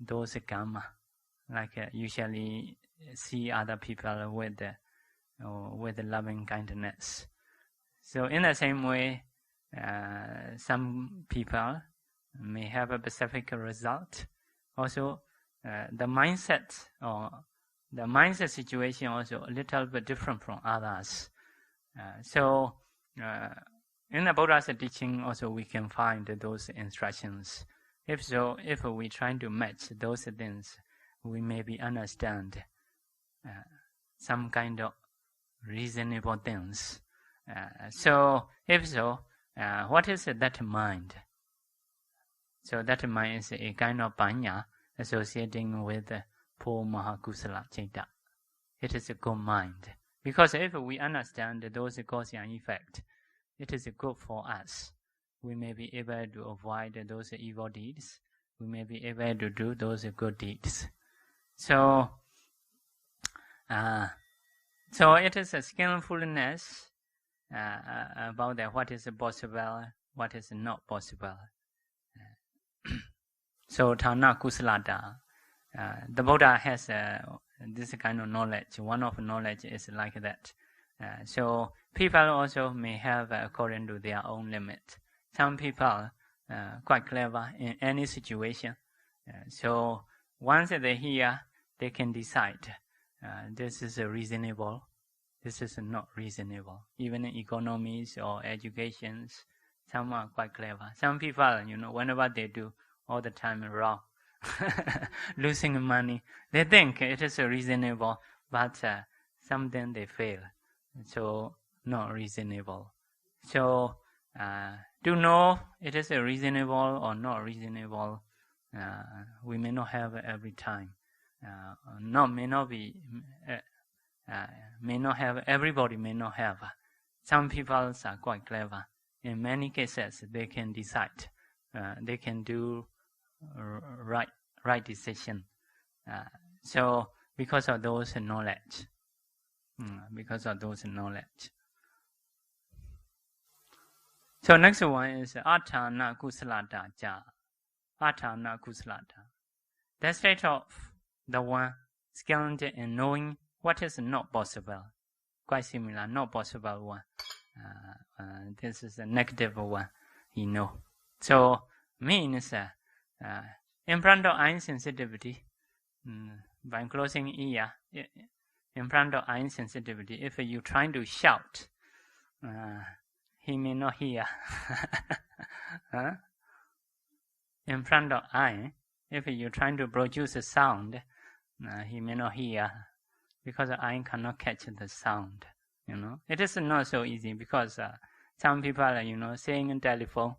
those karma, like usually see other people with loving kindness. So in the same way, some people may have a specific result. Also, the mindset or the mindset situation also a little bit different from others. So in the Buddha's teaching also we can find those instructions. If we try to match those things, we maybe understand some kind of reasonable things. What is that mind? So that mind is a kind of panya associating with four Mahakusala Chaita. It is a good mind. Because if we understand those cause and effect, it is good for us. We may be able to avoid those evil deeds. We may be able to do those good deeds. So it is a skillfulness about what is possible, what is not possible. So Thana Kusalata, the Buddha has this kind of knowledge. One of knowledge is like that. So people also may have according to their own limit. Some people quite clever in any situation. So once they hear, they can decide this is reasonable, this is not reasonable. Even in economies or educations, some are quite clever. Some people, whenever they do, all the time wrong, losing money, they think it is reasonable, but something they fail. So, not reasonable. So, to know it is reasonable or not reasonable, we may not have every time. Everybody may not have. Some people are quite clever. In many cases, they can decide. They can do right decision. So, because of those knowledge. So next one is Atthana Kusalata Ja. Atthana Kusalata. The state of the one skilled in knowing what is not possible. Quite similar, not possible one. This is a negative one, So means in front of eye sensitivity, by closing ear, in front of eye sensitivity, if you trying to shout, he may not hear. In front of eye, if you trying to produce a sound, he may not hear because the eye cannot catch the sound. It is not so easy because some people are, saying in telephone,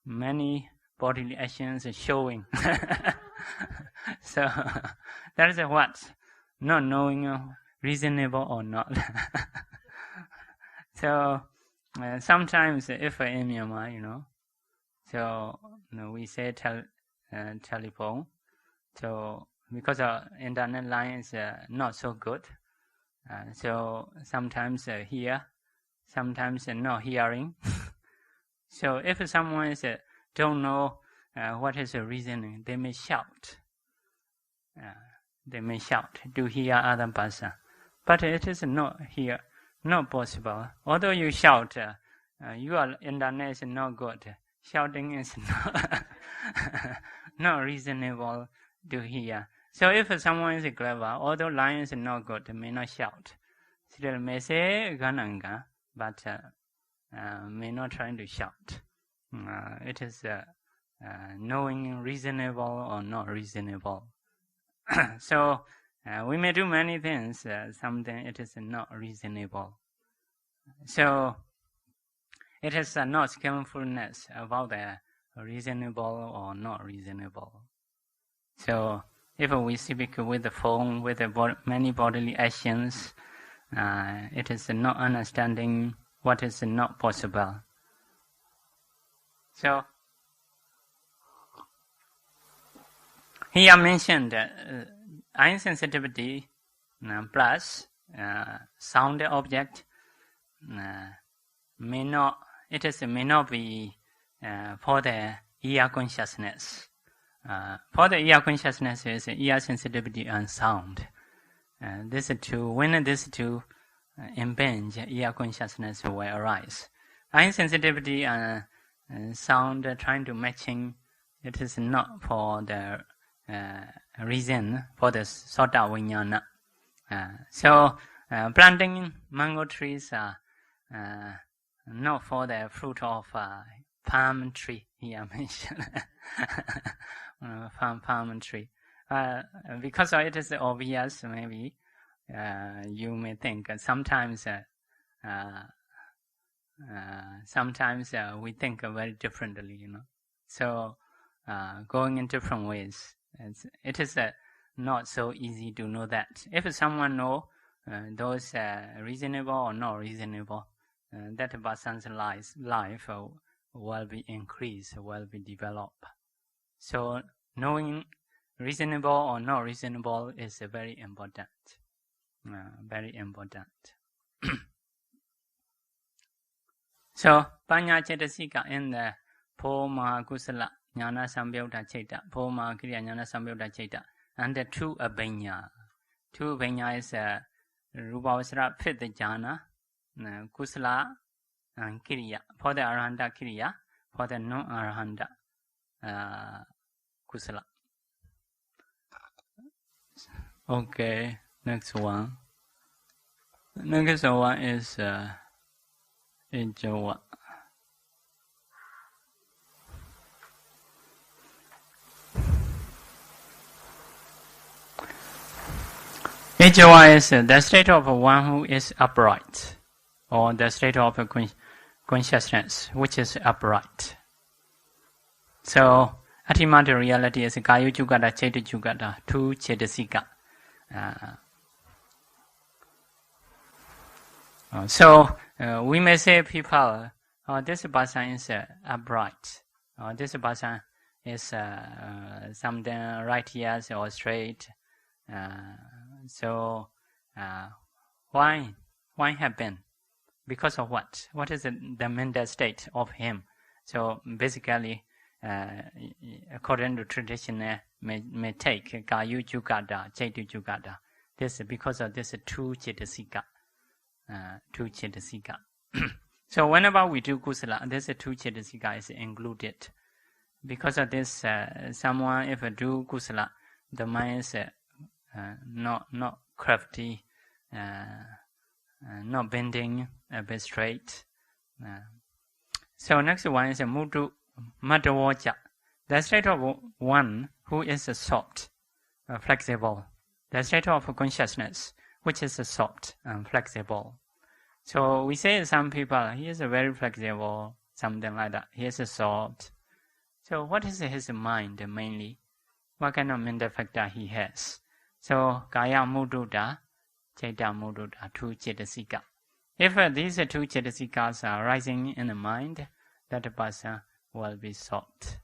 many bodily actions are showing. So that is what? Not knowing reasonable or not. So sometimes if in Myanmar, so we say telephone. So because our internet line is not so good, so sometimes hear, sometimes not hearing. So if someone is don't know what is the reasoning, they may shout. They may shout to hear other person, but it is not here, not possible. Although you shout, your internet is not good. Shouting is not reasonable to hear. So if someone is clever, although line is not good, may not shout. Still may say gananga, but may not trying to shout. It is knowing reasonable or not reasonable. So we may do many things, something it is not reasonable. So it is not skillfulness about the reasonable or not reasonable. So if we speak with the phone, with the many bodily actions, it is not understanding what is not possible. So here mentioned eye sensitivity plus sound object may not be for the ear consciousness. For the ear consciousness is ear sensitivity and sound. When these two impinge, ear consciousness will arise. Eye sensitivity and sound trying to matching, it is not for the reason for the Sutta Vijnana. So planting mango trees are not for the fruit of palm tree. Here mentioned palm tree. Because it is obvious, maybe you may think sometimes we think very differently, So going in different ways. It is not so easy to know that. If someone know those reasonable or not reasonable, that person's life will be increased, will be developed. So knowing reasonable or not reasonable is very important. Very important. So Panya Cetasika in the Po Mahakusala Jnana Sambhyutta Chaita, Po Mahakriya Jnana Sambhyutta Chaita, and the two Abhinya. Two Abhinya is Rupavasara Fit the Jnana, Kusala and Kiriya. For the Arahanta Kiriya, for the non-Arahanta Kusala. Okay, next one. Next one is Ijawa. Ijawa is the state of one who is upright, or the state of consciousness which is upright. So, ultimate reality is Kaya Jugata, Cheta Jugata, two Chetasika. So, we may say people, this person is upright, or this person is something righteous or straight. So, why happen? Because of what? What is the mental state of him? So, basically, according to tradition, may take Kaya Jugata, Cheta Jugata. This because of this two Chetasika. Two Chetasika. So whenever we do kusala, this two Chetasika is included. Because of this, someone if do kusala, the mind is not crafty, not bending, a bit straight. So next one is a mudu madawaja, the state of one who is soft, flexible, the state of consciousness which is soft and flexible. So we say some people, he is very flexible, something like that. He is soft. So what is his mind mainly? What kind of mental factor he has? So Kaya Mududa, Cheta Mududa, two Chetasika. If these two Chetasikas are rising in the mind, that person will be soft.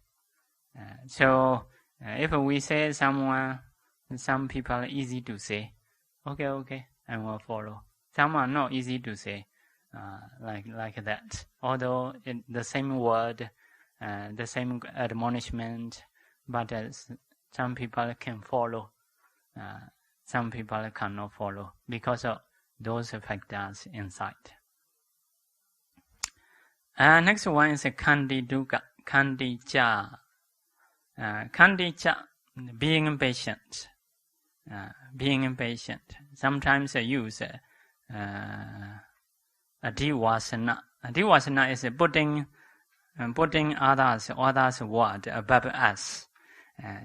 So if we say some people are easy to say, okay, I will follow. Some are not easy to say, like that. Although the same word, the same admonishment, but some people can follow. Some people cannot follow because of those factors inside. Next one is Kandiduka, Kandija. Kandija, being impatient. Being impatient. Sometimes I use Adivasana. Adivasana is putting others' word above us.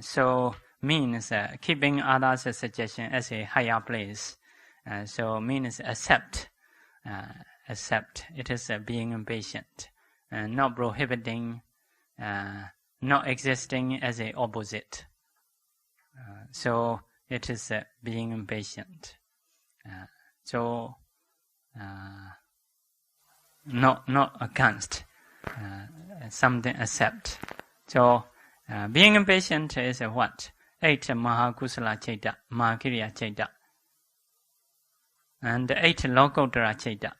So means keeping others' suggestion as a higher place. So means accept. It is being impatient, not prohibiting, not existing as a opposite. So it is being impatient. So not against, something accept. So being impatient is what? 8 Mahakusala Cheta, Mahakiriya Cheta, and 8 Lokottara Cheta.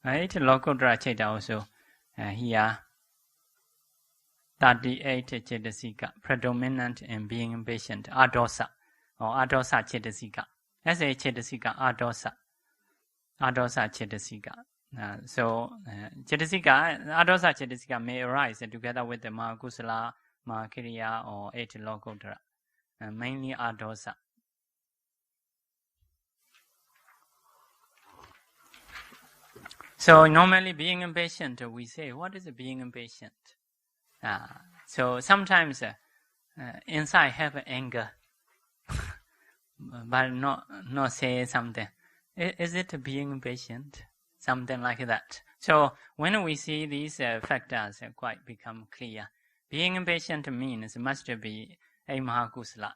8 Lokottara Cheta also here. 38 Chetasika, predominant in being impatient, Adosa, or Adosa Chetasika. As a Chetasika, Adosa Chetasika. So, Chetasika, Adosa Chetasika may arise together with the Mahakusala, Mahakiriya, or 8 Lokottara, mainly Adosa. So, normally being impatient, we say, what is being impatient? So sometimes inside have anger, but not say something. Is it being impatient? Something like that. So when we see these factors quite become clear. Being impatient means must be a Mahakusala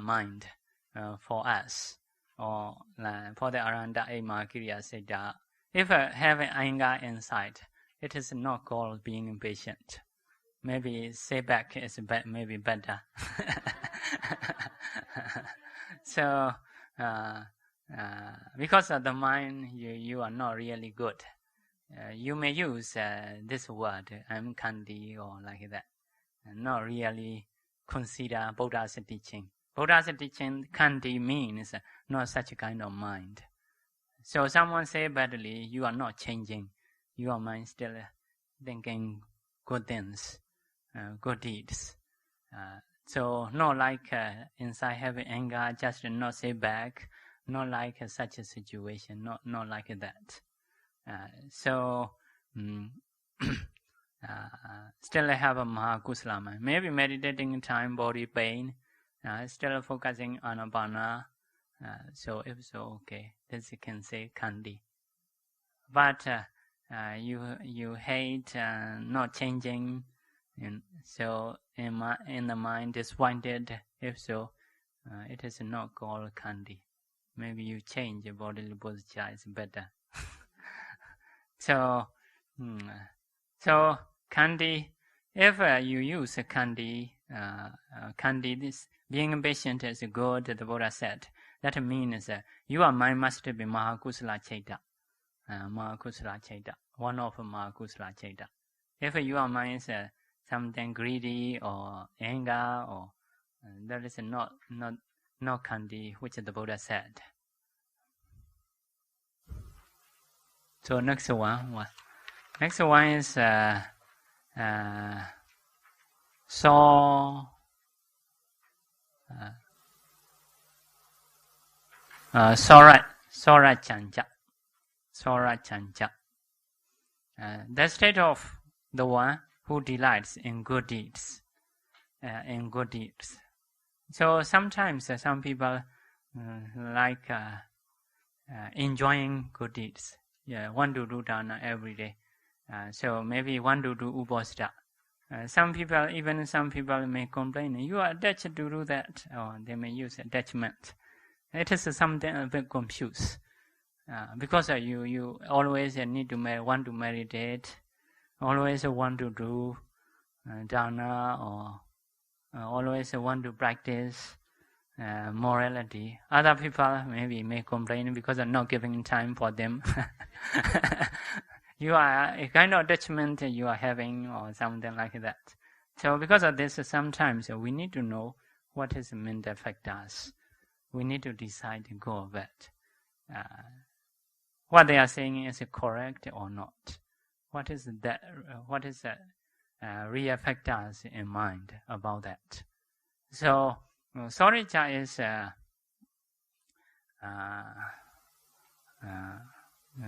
mind for us, or for the Aranda a Mahakiriya Siddha. If having anger inside, it is not called being impatient. Maybe say back is maybe better. So, because of the mind, you are not really good. You may use this word, I'm Kandi, or like that. And not really consider Buddha's teaching. Buddha's teaching, Kandi means not such a kind of mind. So someone say badly, you are not changing. Your mind still thinking good things, good deeds. So not like inside having anger, just not say back, not like such a situation, not like that. So still I have a Mahakusala mind. Maybe meditating in time, body pain, still focusing on Anapana. So if so, okay, this you can say Kandi. But you hate not changing, and so in the mind disappointed. If so, it is not called Kandi. Maybe you change your bodily posture is better. So Kandi, if you use Kandi, Kandi, this being patient is good. The Buddha said that means your mind must be Mahakusala Chaita. Mahakusala Chaita, one of Mahakusala Chaita. If your mind is something greedy or anger, or that is not Kandi, which the Buddha said. So next one is Sora Chancha. The state of the one who delights in good deeds. So sometimes some people like enjoying good deeds. Want to do dana every day. So maybe want to do upasita. Some people may complain, you are attached to do that, or they may use attachment. It is something a bit confused. Because you always need to want to meditate, always want to do dana, or always want to practice morality. Other people maybe may complain because of not giving time for them. You are a kind of attachment you are having, or something like that. So because of this, sometimes we need to know what is meant to affect us. We need to decide to go of it. What they are saying is correct or not. What is that? What is re-affect us in mind about that? So Sorija is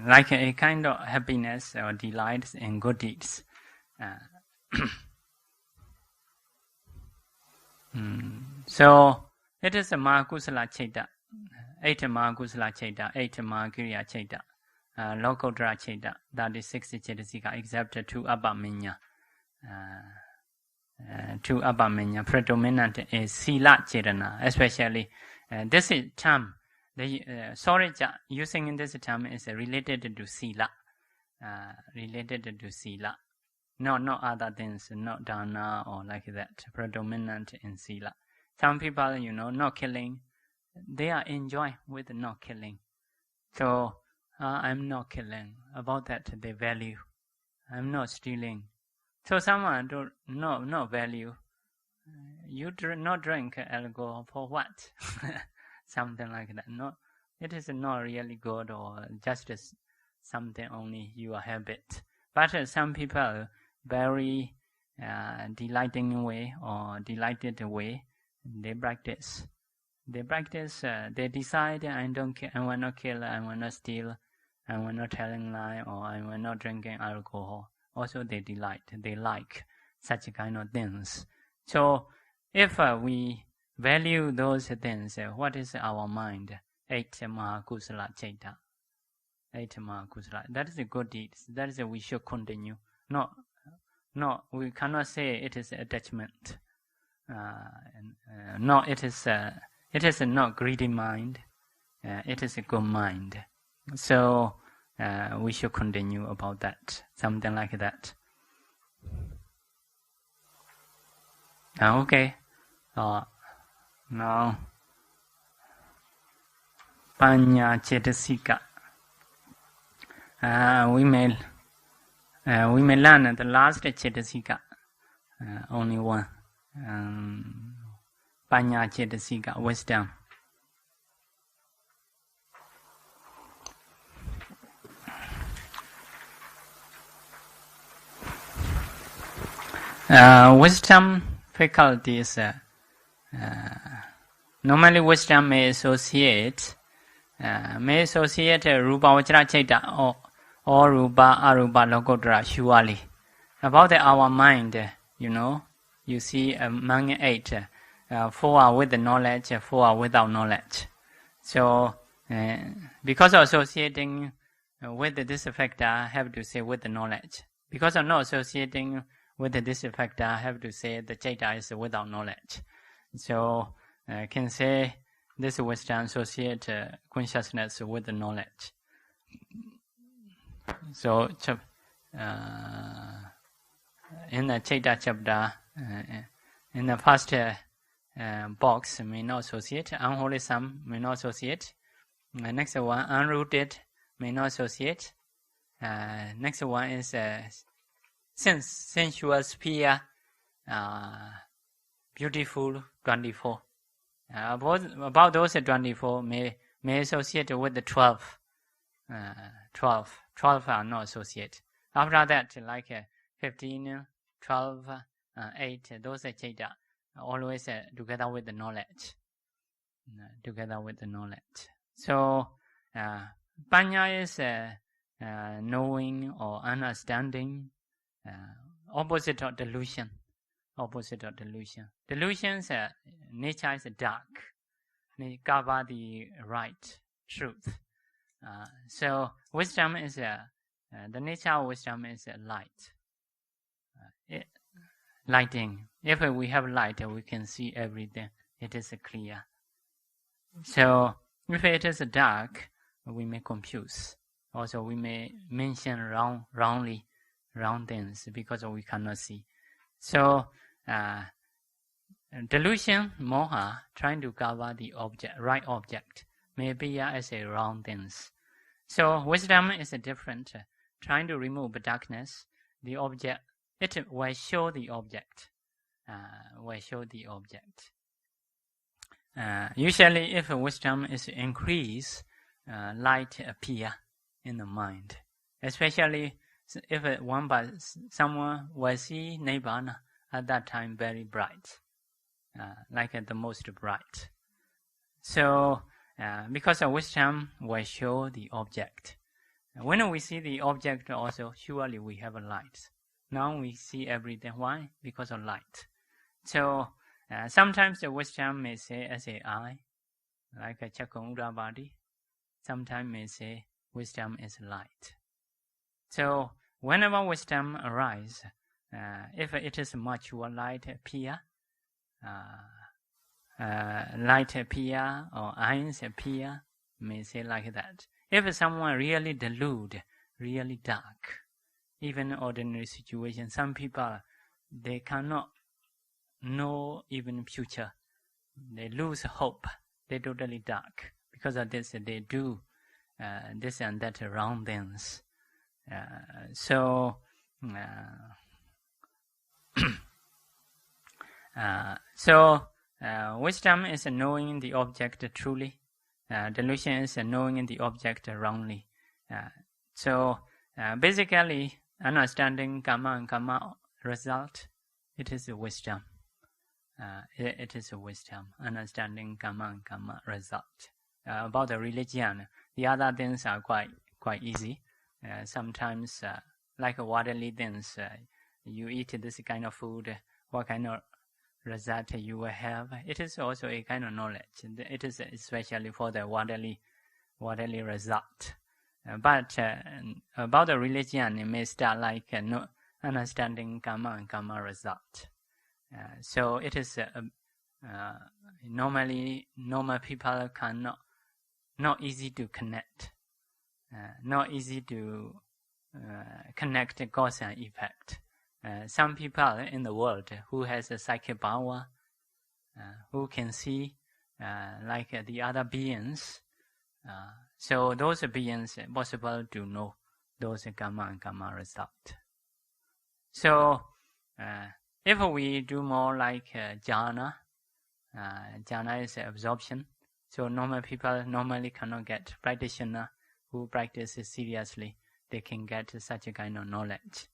like a kind of happiness or delight in good deeds. So it is a Mahakusala Chaita, 8 Mahakusala Chaita, 8 Mahakiriya Chaita, Lokottara Chaita, that is 60 Chaitasika, except 2 Abhidhamma. 2 Abhidhamma, predominant is Sila Chetana, especially this is term. The Sorija using in this term is related to Sila. No other things, not dana or like that, predominant in Sila. Some people, not killing, they are enjoying with not killing. So, I'm not killing. About that, they value. I'm not stealing. So someone do no value. You not drink alcohol for what? Something like that. No, it is not really good, or just something only your habit. But some people very delighting way or delighted way, they practice. They decide, I will not kill, I will not steal, I will not telling lie, or I will not drinking alcohol. Also they delight, they like such kind of things. So if we value those things, what is our mind? 8 Mahakusala Chaita. 8 Mahakusala. That is a good deed. That is we should continue. No, we cannot say it is attachment. No, it is not greedy mind. It is a good mind. So we should continue about that. Something like that. Okay. Now, Panya Chetasika. We may learn the last Chetasika. Only one. Panya Chetasika, wisdom. Wisdom faculties. Normally wisdom may associate may associate Rupa Vajra Chaita or Rupa Arupa Lokottara surely. About our mind, you see among 8, 4 are with the knowledge, 4 are without knowledge. So, because of associating with this factor, I have to say with the knowledge. Because of not associating with this factor, I have to say the Chaita is without knowledge. So, I can say this wisdom associate consciousness with the knowledge. So, in the Chaita chapter, in the first box, may not associate. Unwholesome may not associate. Next one, unrooted may not associate. Next one is sensual sphere, beautiful 24. About those 24 may associate with the 12. 12 are not associate. After that, like 15, 12, 8, those are Chaita, always together with the knowledge. Together with the knowledge. So, Panya is knowing or understanding, opposite of delusion. Opposite of delusion. Delusion's nature is dark. They cover the right truth. So wisdom is the nature of wisdom is light. Lighting. If we have light, we can see everything. It is clear. So if it is dark, we may confuse. Also, we may mention wrong things because we cannot see. So delusion, moha, trying to cover the object, right object, may appear as a wrong things. So wisdom is different. Trying to remove darkness, the object, it will show the object. Usually, if wisdom is increased, light appear in the mind. Especially if someone will see Nibbana at that time very bright, like the most bright. So, because of wisdom, we show the object. When we see the object also, surely we have a light. Now we see everything. Why? Because of light. So, sometimes the wisdom may say as a eye, like a Chakra body. Sometimes may say wisdom is light. So, whenever wisdom arises, if it is mature, light appear, or eyes appear, may say like that. If someone really delude, really dark, even ordinary situation, some people, they cannot know even future. They lose hope. They totally dark. Because of this, they do this and that wrong things. So wisdom is knowing the object truly. Delusion is knowing the object wrongly. So basically, understanding karma and karma result, it is a wisdom. It is a wisdom. Understanding karma and karma result. About the religion, the other things are quite easy. Sometimes, like worldly things, you eat this kind of food, what kind of result you will have. It is also a kind of knowledge. It is especially for the worldly result. But about the religion, it may start like understanding karma and karma result. So it is normally normal people cannot, not easy to connect. Not easy to connect cause and effect. Some people in the world who has a psychic power, who can see like the other beings, so those beings possible to know those karma and karma result. So if we do more like jhana, jhana is absorption. So normal people normally cannot get. Practitioner who practice seriously, they can get such a kind of knowledge.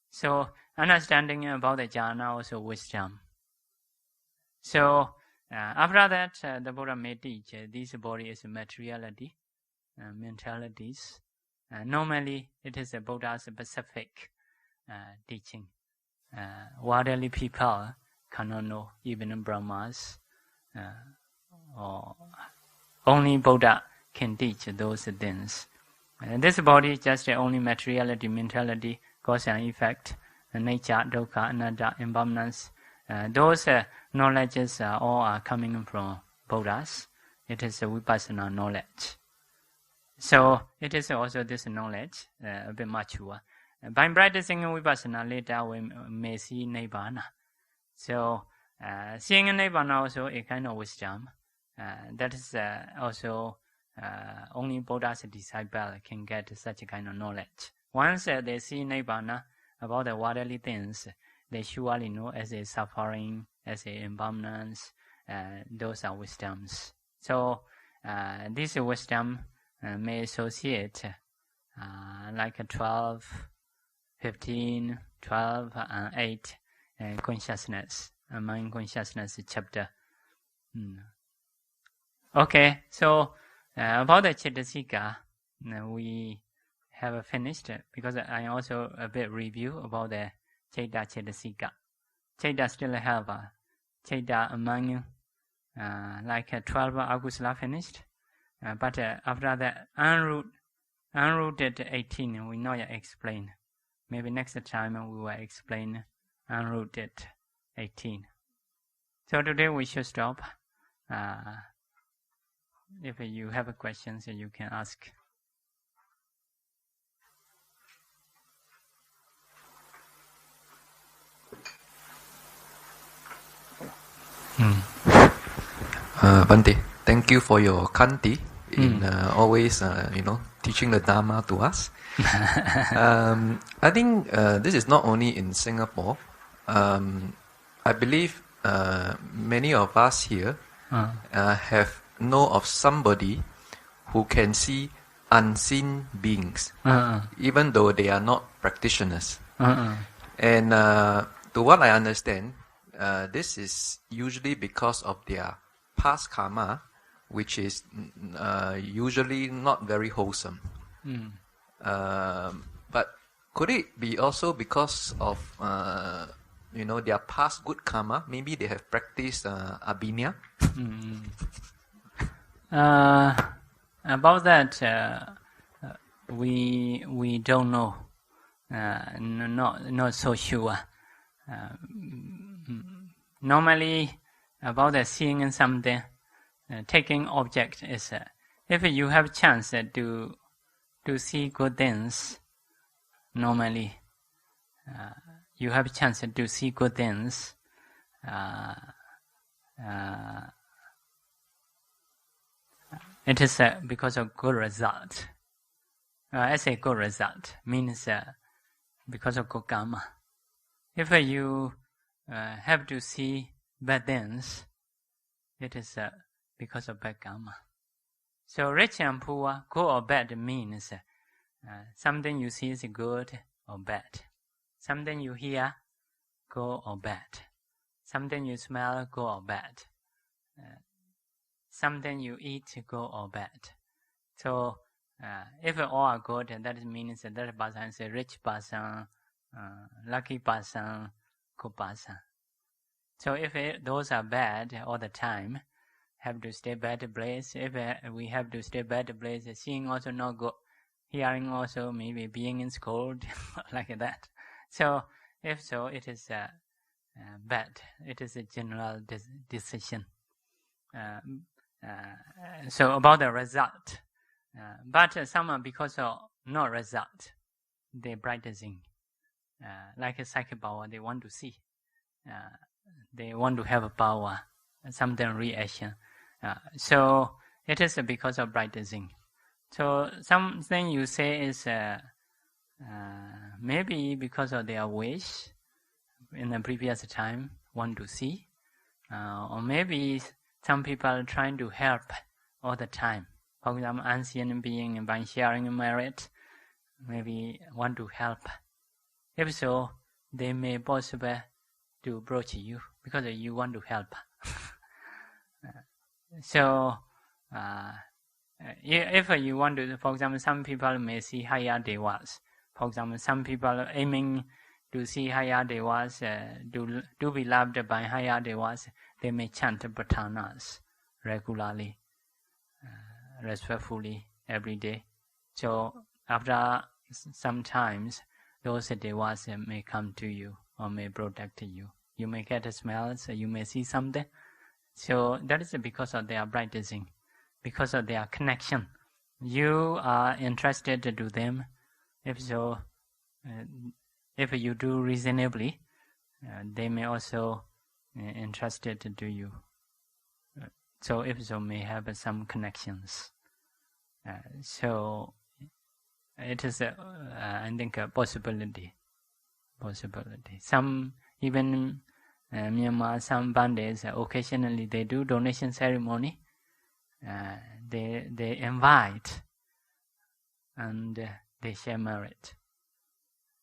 So understanding about the jhana also wisdom. So after that, the Buddha may teach this body is materiality. mentalities. Normally, it is a Buddha's specific teaching. Worldly people cannot know, even Brahmas, or only Buddha can teach those things. This body is just only materiality, mentality, cause and effect, nature, dukkha, anatta, impermanence. Those knowledges all are coming from Buddhas. It is a vipassana knowledge. So it is also this knowledge, a bit mature. By practicing vipassana, later we may see nibbana. So seeing nibbana also a kind of wisdom. That is also only Buddha's disciple can get such a kind of knowledge. Once they see nibbana about the worldly things, they surely know as a suffering, as a impermanence. Those are wisdoms. So this wisdom may associate like a 12, 15, 12, and 8 consciousness, mind consciousness chapter. Okay, so about the Cettasika, we have finished because I also a bit review about the Citta Cettasika. Citta still have Citta among like 12 akusala finished, but after that unrooted 18 we not yet explain. Maybe next time we will explain unrooted 18. So today we should stop. If you have questions, you can ask. Bante, thank you for your kanti in always, teaching the Dharma to us. I think this is not only in Singapore. I believe many of us here have know of somebody who can see unseen beings, even though they are not practitioners. And to what I understand, this is usually because of their past karma, which is usually not very wholesome. But could it be also because of their past good karma? Maybe they have practiced abhidhamma. About that, we don't know. Not so sure. Normally, about the seeing something, taking object is if you have chance to see good things. Normally, you have chance to see good things. It is because of good result. As a good result means because of good karma. If you have to see bad things, it is because of bad karma. So rich and poor, good or bad means something you see is good or bad. Something you hear, good or bad. Something you smell, good or bad. Something you eat, good or bad. So if all are good, that means that person is a rich person, lucky person, good person. So if those are bad all the time, have to stay bad place. If we have to stay bad place, seeing also not good, hearing also maybe being in school, like that. So if so, it is bad. It is a general decision. So about the result, but some because of no result, they practicing like a psychic power. They want to see. They want to have a power, something reaction. So it is because of practicing. So something you say is maybe because of their wish in the previous time want to see, or maybe some people are trying to help all the time. For example, ancient being by sharing merit, maybe want to help. If so, they may possibly to approach you because you want to help. So if you want to, for example, some people may see higher devas. For example, some people aiming to see higher devas, to be loved by higher devas, they may chant prathanas regularly, respectfully, every day. So after some times, those devas may come to you or may protect you. You may get smells, you may see something. So that is because of their practicing, because of their connection. You are interested to them. If so, if you do reasonably, they may also interested to you. So if so, may have some connections. So it is, I think, a possibility. Some, even Myanmar, some bandits, occasionally they do donation ceremony. They invite and they share merit.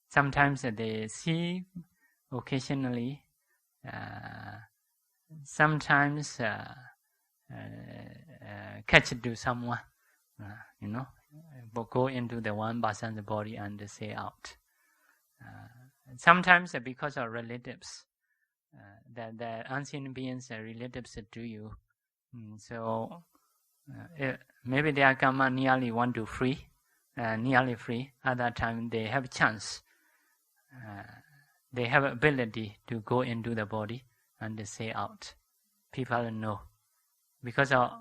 Sometimes they see occasionally. Sometimes catch to someone, go into the one person's body and say out. Sometimes because of relatives, that the unseen beings are relatives to you. So maybe their karma nearly want to free, nearly free. Other time they have chance. They have ability to go into the body and say out. People know. Because of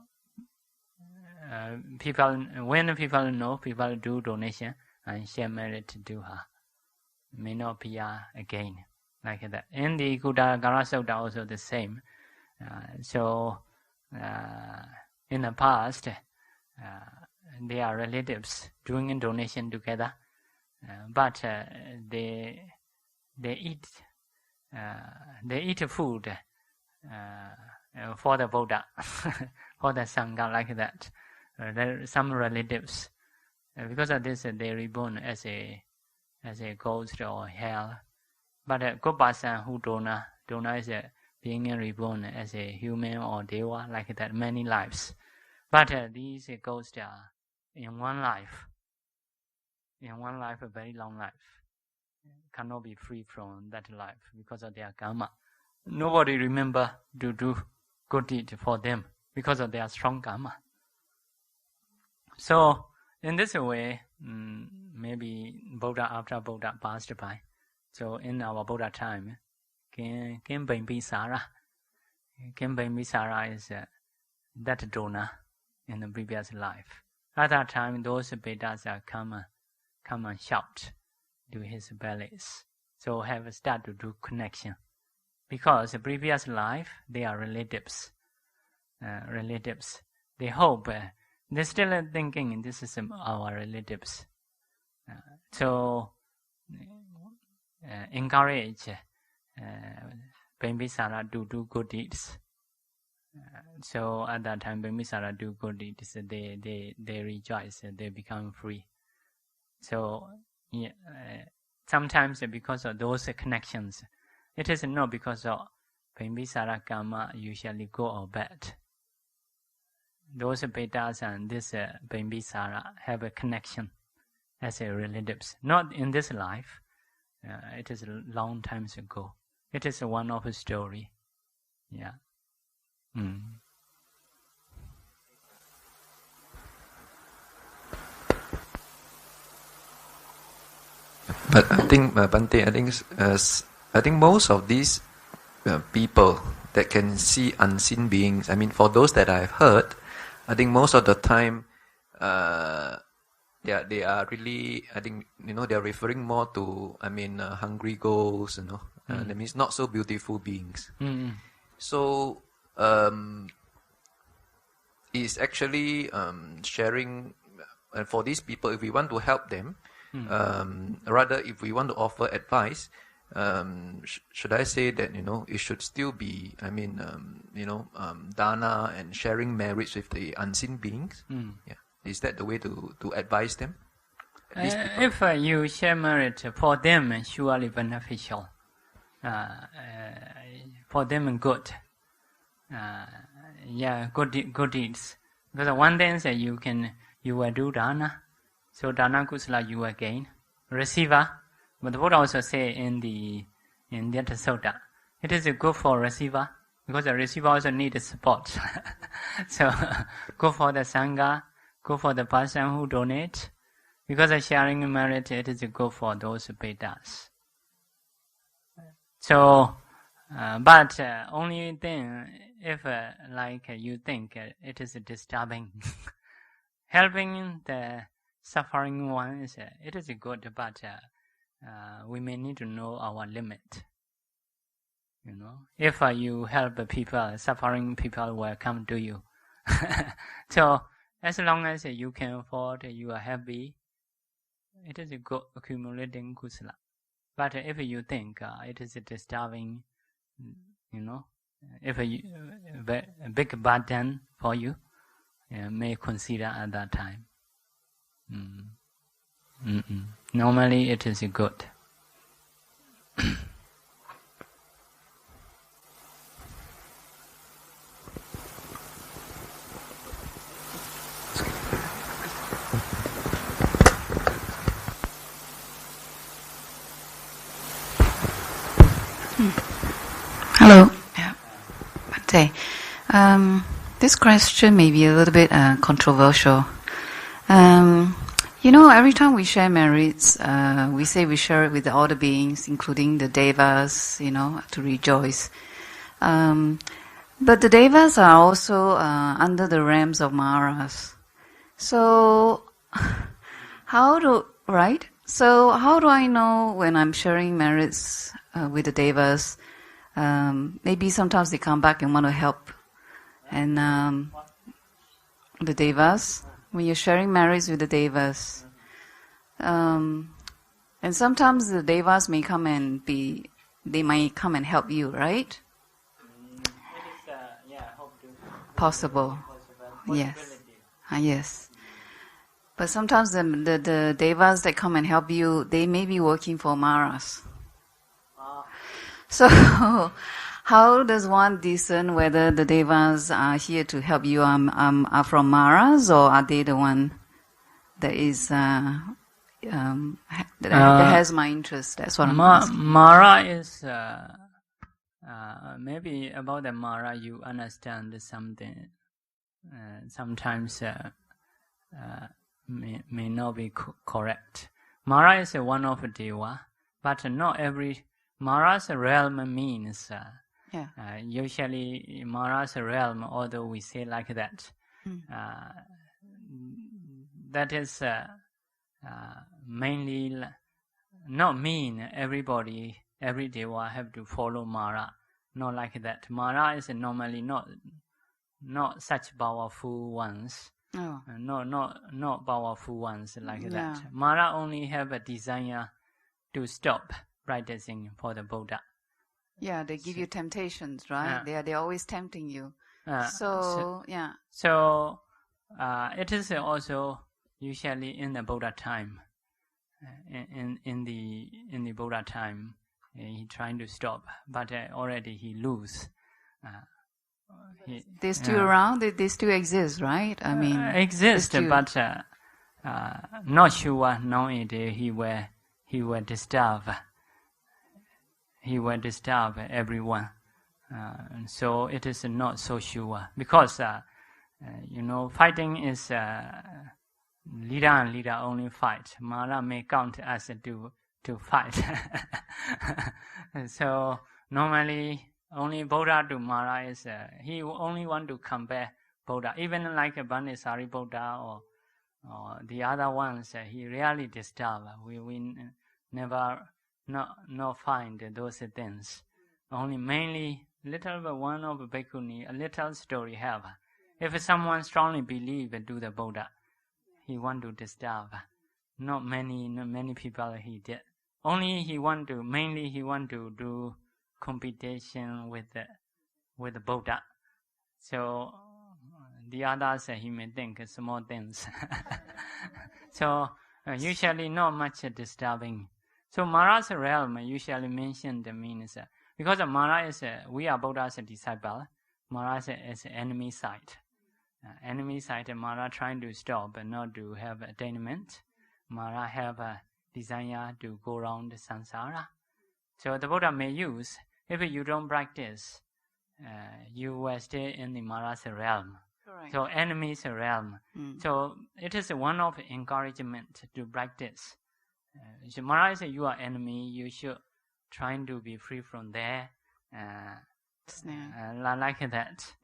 people, when people know, people do donation and share merit to her. May not be again like that. In the Kuddhagara Sutta also the same. So in the past, they are relatives doing donation together, but they eat food for the Buddha, for the Sangha, like that. There are some relatives. Because of this, they reborn as a ghost or hell. But a good person who dona is being reborn as a human or deva, like that, many lives. But these ghosts are in one life, a very long life, cannot be free from that life because of their karma. Nobody remember to do good deed for them because of their strong karma. So in this way, maybe Buddha, after Buddha passed by, so in our Buddha time, Janakābhivaṃsa is that donor in the previous life. At that time, those Vedas come and shout to his bellies. So have start to do connection. Because the previous life, they are relatives. They hope, they're still thinking this is our relatives. So encourage Bimbisara to do good deeds. So at that time, Bimbisara do good deeds. They rejoice. They become free. So sometimes because of those connections, it is not because of Bimbisara karma usually good or bad. Those Vedas and this Bimbisara have a connection as a relatives. Not in this life. It is a long time ago. It is a one-off story. Yeah. But I think, Bhante, I think most of these people that can see unseen beings, I mean, for those that I've heard, I think most of the time, they are really, I think, they are referring more to, hungry ghosts, that means not so beautiful beings. So, it's actually sharing, and for these people, if we want to help them, rather if we want to offer advice, should I say that, it should still be, dana and sharing merits with the unseen beings? Yeah. Is that the way to advise them? If you share merit for them, surely beneficial. For them good. Good deeds. Because one thing is that you will do dana, so dana kusala you will gain. Receiver, but the Buddha also say in that Sutta, it is good for receiver, because the receiver also needs support. So, go for the Sangha, go for the person who donates, because the sharing merit, it is good for those who pay dust. So, but only thing, if like you think it is disturbing, helping the suffering one is it is good, but we may need to know our limit. You know, if you help people, suffering people will come to you. So, as long as you can afford, you are happy, it is a good accumulating kusala. But if you think it is disturbing, you know, if a big burden for you, may consider at that time. Normally it is good. Hello. Yeah. Bhante. This question may be a little bit controversial. You know, every time we share merits, we say we share it with all the beings, including the devas, you know, to rejoice. But the devas are also under the realms of Maras. So, how do I know when I'm sharing merits with the devas? Maybe sometimes they come back and want to help. And the devas, when you're sharing merits with the devas, and sometimes the devas may come and they might come and help you, right? It is, possible. Yes. Yes. But sometimes the devas that come and help you, they may be working for Maras. So, how does one discern whether the devas are here to help you are from Maras, or are they the one that is that has my interest? That's what I'm asking. Mara is maybe about the Mara you understand something. Sometimes may not be correct. Mara is one of the deva, but not every. Mara's realm means usually Mara's realm, although we say like that, that is mainly not mean everybody, every deva have to follow Mara. Not like that. Mara is normally not such powerful ones. Oh. Not powerful ones like that. Mara only have a desire to stop practicing for the Buddha. Yeah, they give you temptations, right? They're always tempting you. So it is also usually in the Buddha time. In the Buddha time, he trying to stop, but already he lose. They're still around. They still exist, right? I mean, exist, but not sure nowadays he will disturb. He will disturb everyone. So it is not so sure. Because, fighting is leader and leader only fight. Mara may count as to fight. So normally only Buddha to Mara is, he only want to compare Buddha. Even like a Banisari Buddha or the other ones, he really disturb. We never not find those things. Only mainly little bit one of Bhikkhuni, a little story have. If someone strongly believe do the Buddha, he want to disturb. Not many people he did. Only he want to do competition with the Buddha. So the others he may think small things. So usually not much disturbing. So Mara's realm usually mentioned means because Mara is we are Buddha's disciple. Mara is enemy side. enemy side, Mara trying to stop and not to have attainment. Mara have a desire to go around samsara. So the Buddha may use, if you don't practice, you will stay in the Mara's realm. Correct. So enemy's realm. So it is one of encouragement to practice. So Mara is your enemy, you should try to be free from there. Like that.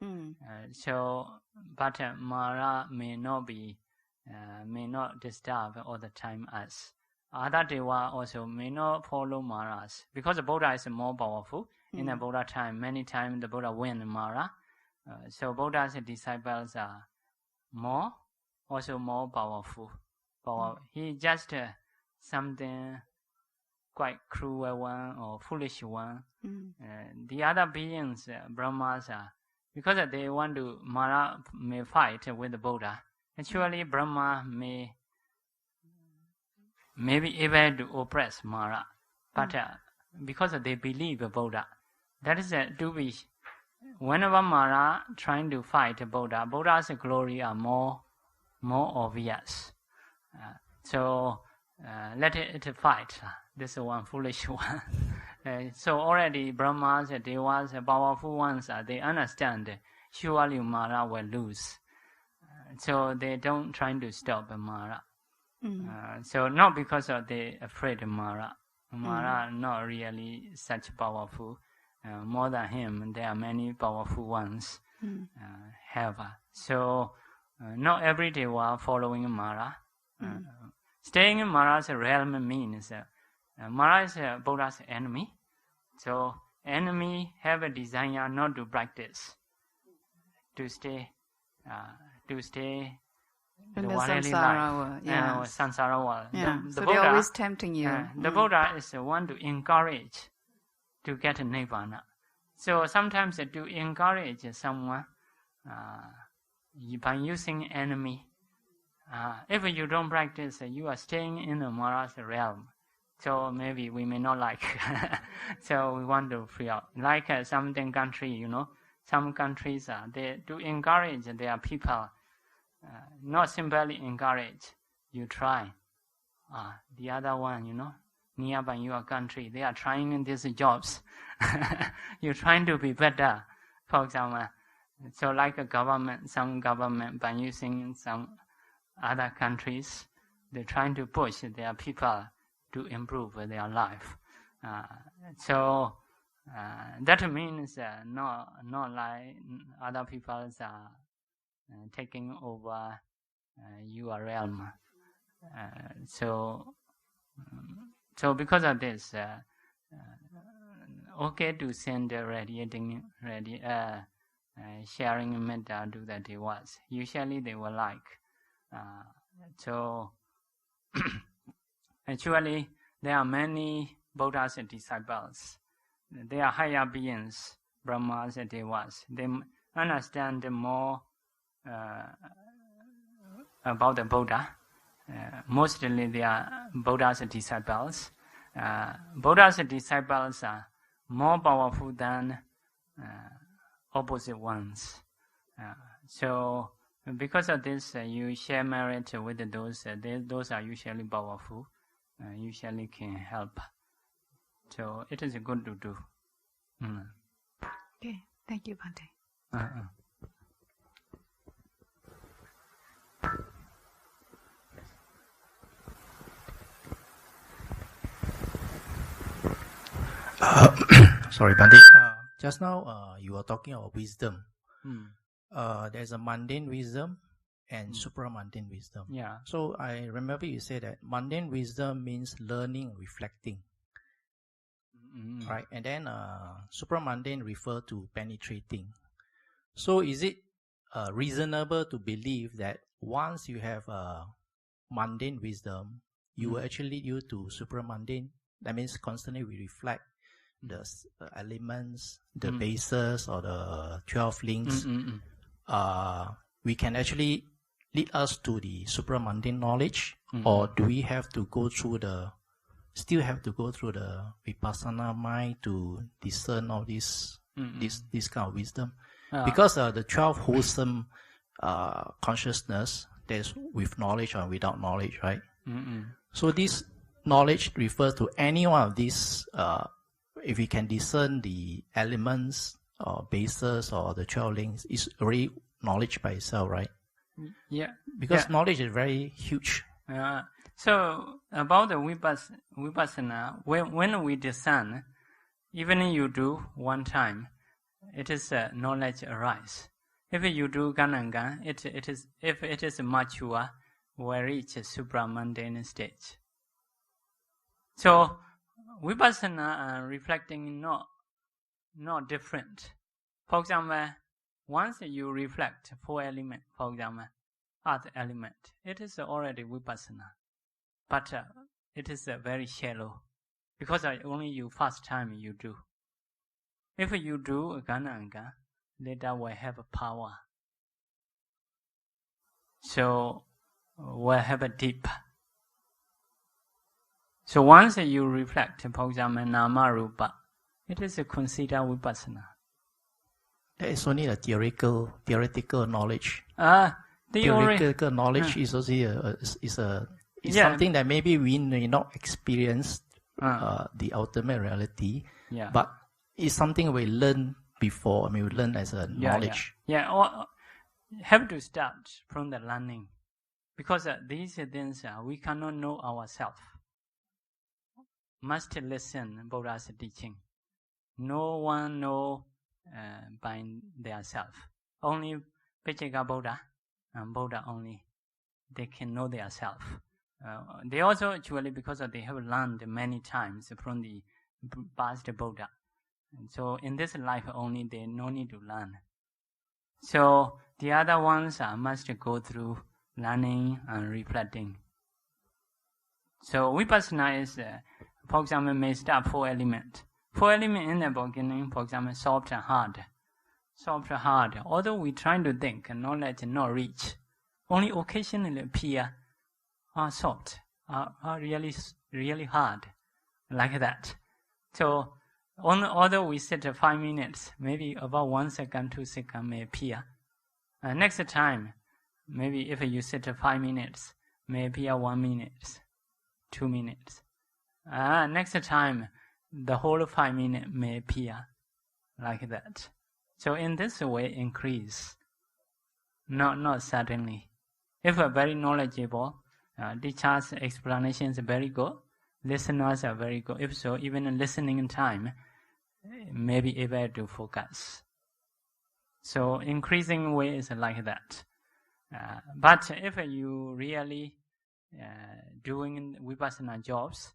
But Mara may not disturb all the time us. Other Deva also may not follow Maras. Because the Buddha is more powerful. In the Buddha time, many times the Buddha win Mara. So Buddha's disciples are more powerful. He just something quite cruel one or foolish one. The other beings, Brahmas, because they want to, Mara may fight with the Buddha. Actually, Brahma may be able to oppress Mara, but because they believe Buddha, that is to be. Whenever Mara trying to fight Buddha, Buddha's glory are more obvious. So let it fight. This is one foolish one. So already Brahmas, Devas, powerful ones, they understand surely Mara will lose. So they don't try to stop Mara. So not because they afraid of Mara. Mara not really such powerful. More than him, there are many powerful ones. So not every day while following Mara. Staying in Mara's realm means Mara is Buddha's enemy. So enemy have a desire not to practice, to stay in the worldly samsara life, world. samsara world. Yeah. The So Buddha, they're always tempting you. The Buddha is the one to encourage to get Nibbana. So sometimes to encourage someone by using enemy, if you don't practice, you are staying in the Mara's realm. So maybe we may not like. So we want to free out. Like some country, some countries, they do encourage their people, not simply encourage, you try. The other one, nearby your country, they are trying in these jobs. You're trying to be better, for example. So like some government, by using some other countries, they're trying to push their people to improve their life. So that means not like other people are taking over your realm. So because of this, okay to send sharing metta to the devas. Usually they will like. So actually there are many Buddha's disciples. They are higher beings, Brahmas and Devas. They understand more about the Buddha. Mostly they are Buddha's disciples. Buddha's disciples are more powerful than opposite ones. So because of this, you share merit with those. Those are usually powerful, usually can help. So it is good to do. Okay, thank you, Bhante. Sorry, Bhante. Just now, you were talking about wisdom. There's a mundane wisdom and supramundane wisdom. Yeah. So I remember you said that mundane wisdom means learning, reflecting. Right? And then supramundane refer to penetrating. So is it reasonable to believe that once you have mundane wisdom, you will actually lead you to supramundane? That means constantly we reflect the elements, the bases, or the 12 links. We can actually lead us to the supramundane knowledge, or do we have to go through still have to go through the vipassana mind to discern all this kind of wisdom? Because the 12 wholesome consciousness, there's with knowledge or without knowledge, right? Mm-mm. So this knowledge refers to any one of these, if we can discern the elements or bases or the 12 links, it's already knowledge by itself, right? Yeah. Because knowledge is very huge. So about the vipassana, when we discern, even if you do one time, it is knowledge arise. If you do gananga, if it is mature, we reach a supramundane stage. So vipassana and reflecting not different. For example, once you reflect 4 elements, for example, earth element, it is already vipassana, but it is very shallow because only you first time you do. If you do gananga, later will have a power. So will have a deep. So once you reflect, for example, nama rupa, it is considered vipassana. That is only a theoretical knowledge. Theoretical knowledge is also something that maybe we may not experience the ultimate reality, but it's something we learn before. I mean, we learn as a knowledge. Or have to start from the learning, because these things we cannot know ourselves. Must listen Buddha's teaching. No one know by their self. Only Pacheka Buddha and Buddha only. They can know their self. They also actually, because they have learned many times from the past Buddha. And so in this life only they no need to learn. So the other ones must go through learning and reflecting. So vipassana is, for example, may start 4 elements. 4 elements in the beginning, for example, soft and hard. Soft and hard. Although we try to think, knowledge not reach. Only occasionally appear soft, really hard, like that. So although we sit 5 minutes, maybe about 1 second, 2 seconds may appear. Next time, maybe if you sit 5 minutes, may appear 1 minute, 2 minutes. Next time, the whole 5 minutes may appear like that. So in this way, increase. Not suddenly. If we're very knowledgeable, teachers' explanations are very good, listeners are very good. If so, even listening time may be able to focus. So increasing way is like that. But if you really doing vipassana jobs,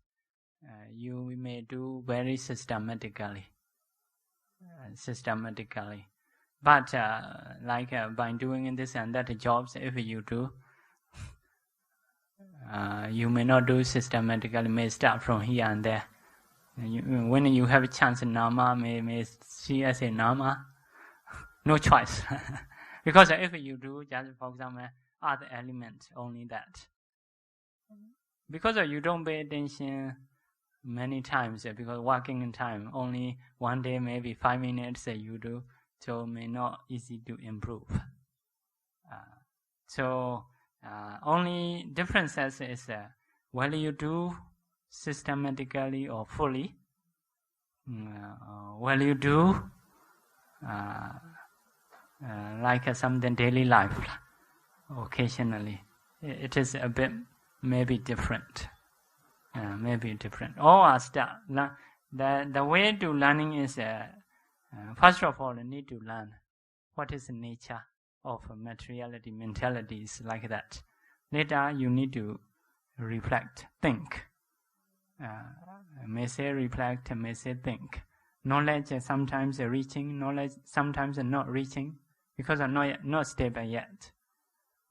you may do very systematically. But by doing this and that jobs, if you do, you may not do systematically, may start from here and there. When you have a chance, nama may see as a nama, no choice. Because if you do, just for example, other element, only that. Because you don't pay attention many times, because working in time, only one day, maybe 5 minutes you do, so may not easy to improve. Only differences is whether you do systematically or fully, whether you do like something daily life, occasionally, it is a bit maybe different. All are start. The way to learning is first of all, you need to learn what is the nature of materiality, mentalities like that. Later, you need to reflect, think. May say reflect, may say think. Knowledge sometimes reaching, knowledge sometimes not reaching, because not stable yet.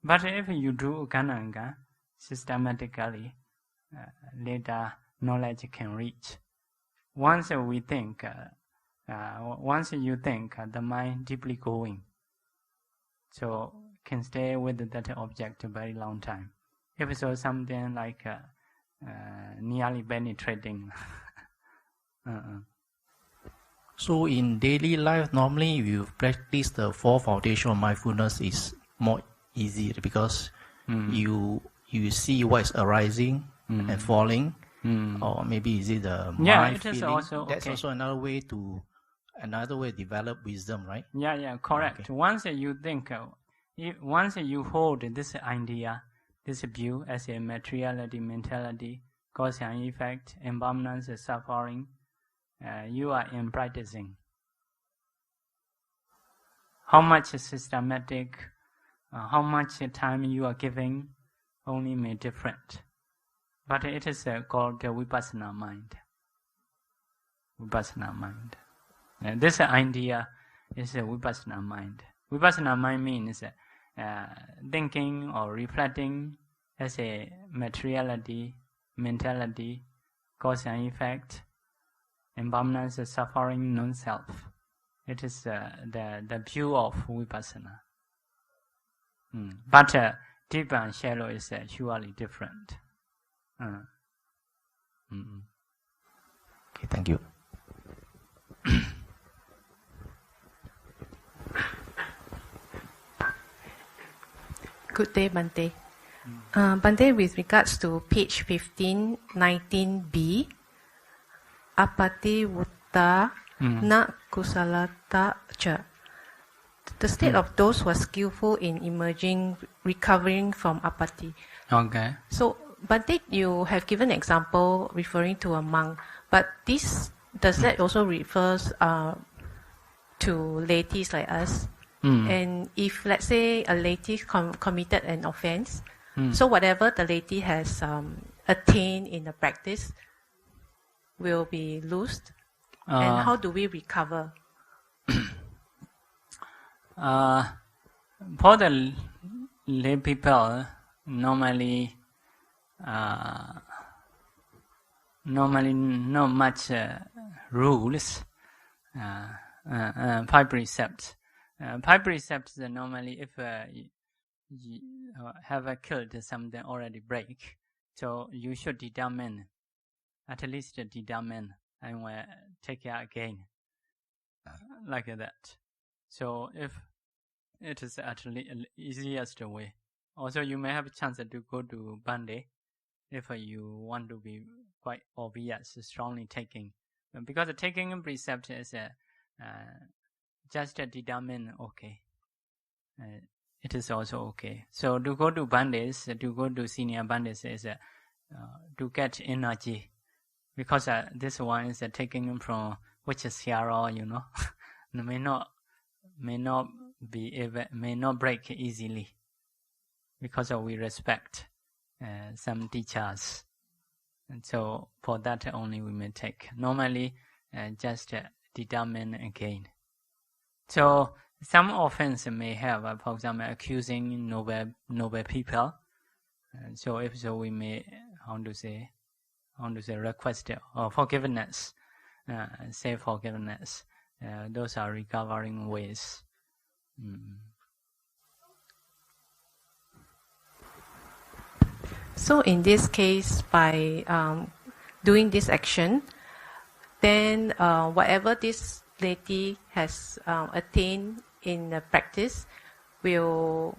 But if you do gananga systematically, later knowledge can reach. Once you think, the mind deeply going, so can stay with that object a very long time. If so, something like nearly penetrating. So in daily life, normally you practice the 4 foundation of mindfulness is more easy because you see what is arising and falling, or maybe is it the mind it is feeling? also That's okay. also another way to develop wisdom, right? Yeah, correct. Okay. Once you think, once you hold this idea, this view as a materiality, mentality, cause and effect, impermanence, suffering, you are in practicing. How much systematic, how much time you are giving, only may different. But it is called the vipassana mind. Vipassana mind. This idea is a vipassana mind. Vipassana mind means thinking or reflecting as a materiality, mentality, cause and effect, impermanence, suffering, non-self. It is the view of vipassana. But deep and shallow is surely different. Okay, thank you. Good day, Bante. Bante, with regards to page 15, 19b, apati vutta na kusalata cha. The state of those who are skillful in emerging, recovering from apati. Okay. So, Bante, you have given an example referring to a monk, but does that also refers to laities like us? And if, let's say, a laity committed an offense, so whatever the laity has attained in the practice will be loosed. And how do we recover? For the lay people, normally not much rules, 5 precepts. 5 precepts normally, if you have killed something already break, so you should determine, at least determine, and take care again, like that. So if it is actually easiest way. Also, you may have a chance to go to Bande if you want to be quite obvious, strongly taking. Because taking a precept is just determine, okay. It is also okay. So to go to Bandis, to go to senior Bandis is to get energy. Because this one is taking from which is Sierra, may not break easily. Because we respect some teachers. And so for that only we may take. Normally just determine again. So some offense may have, for example, accusing noble people. So if so, we may request or forgiveness, say forgiveness. Those are recovering ways. So in this case, by doing this action, then whatever this laity has attained in the practice will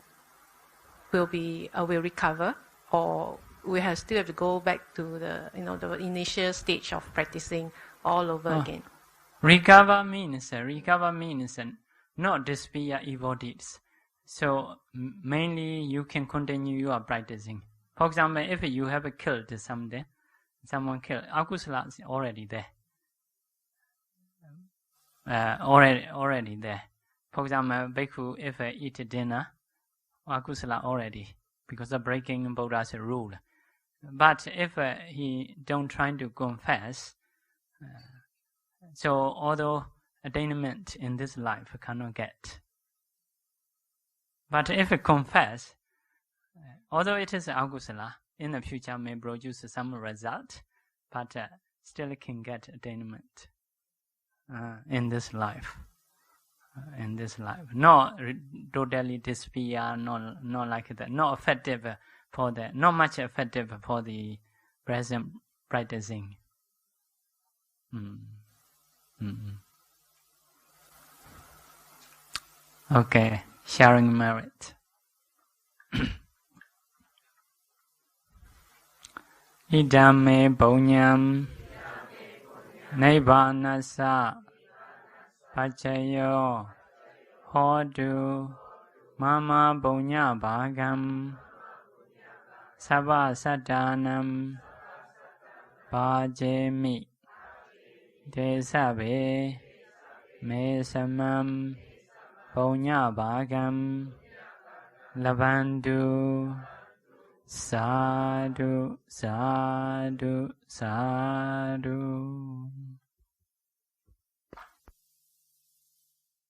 recover, or we still have to go back to the the initial stage of practicing all over again. Recover means not despair evil deeds. So mainly you can continue your practicing. For example, if you have killed someone killed, akusala is already there. Already there. For example, bhikkhu, if eat dinner, akusala already, because of breaking Buddha's rule. But if he don't try to confess, so although attainment in this life cannot get. But if he confess, although it is akusala, in the future may produce some result, but still can get attainment in this life. Not totally despair, not like that. Not effective for the, not much effective for the present practicing. Okay, sharing merit. Idame Bonyam Nibbanasa Pachayo Hodu Mama Bonya Bhagam Sabha Sadanam Bhajemi Desabe Mesamam Bonya Bhagam Lavandu Sadhu Sadhu Sadhu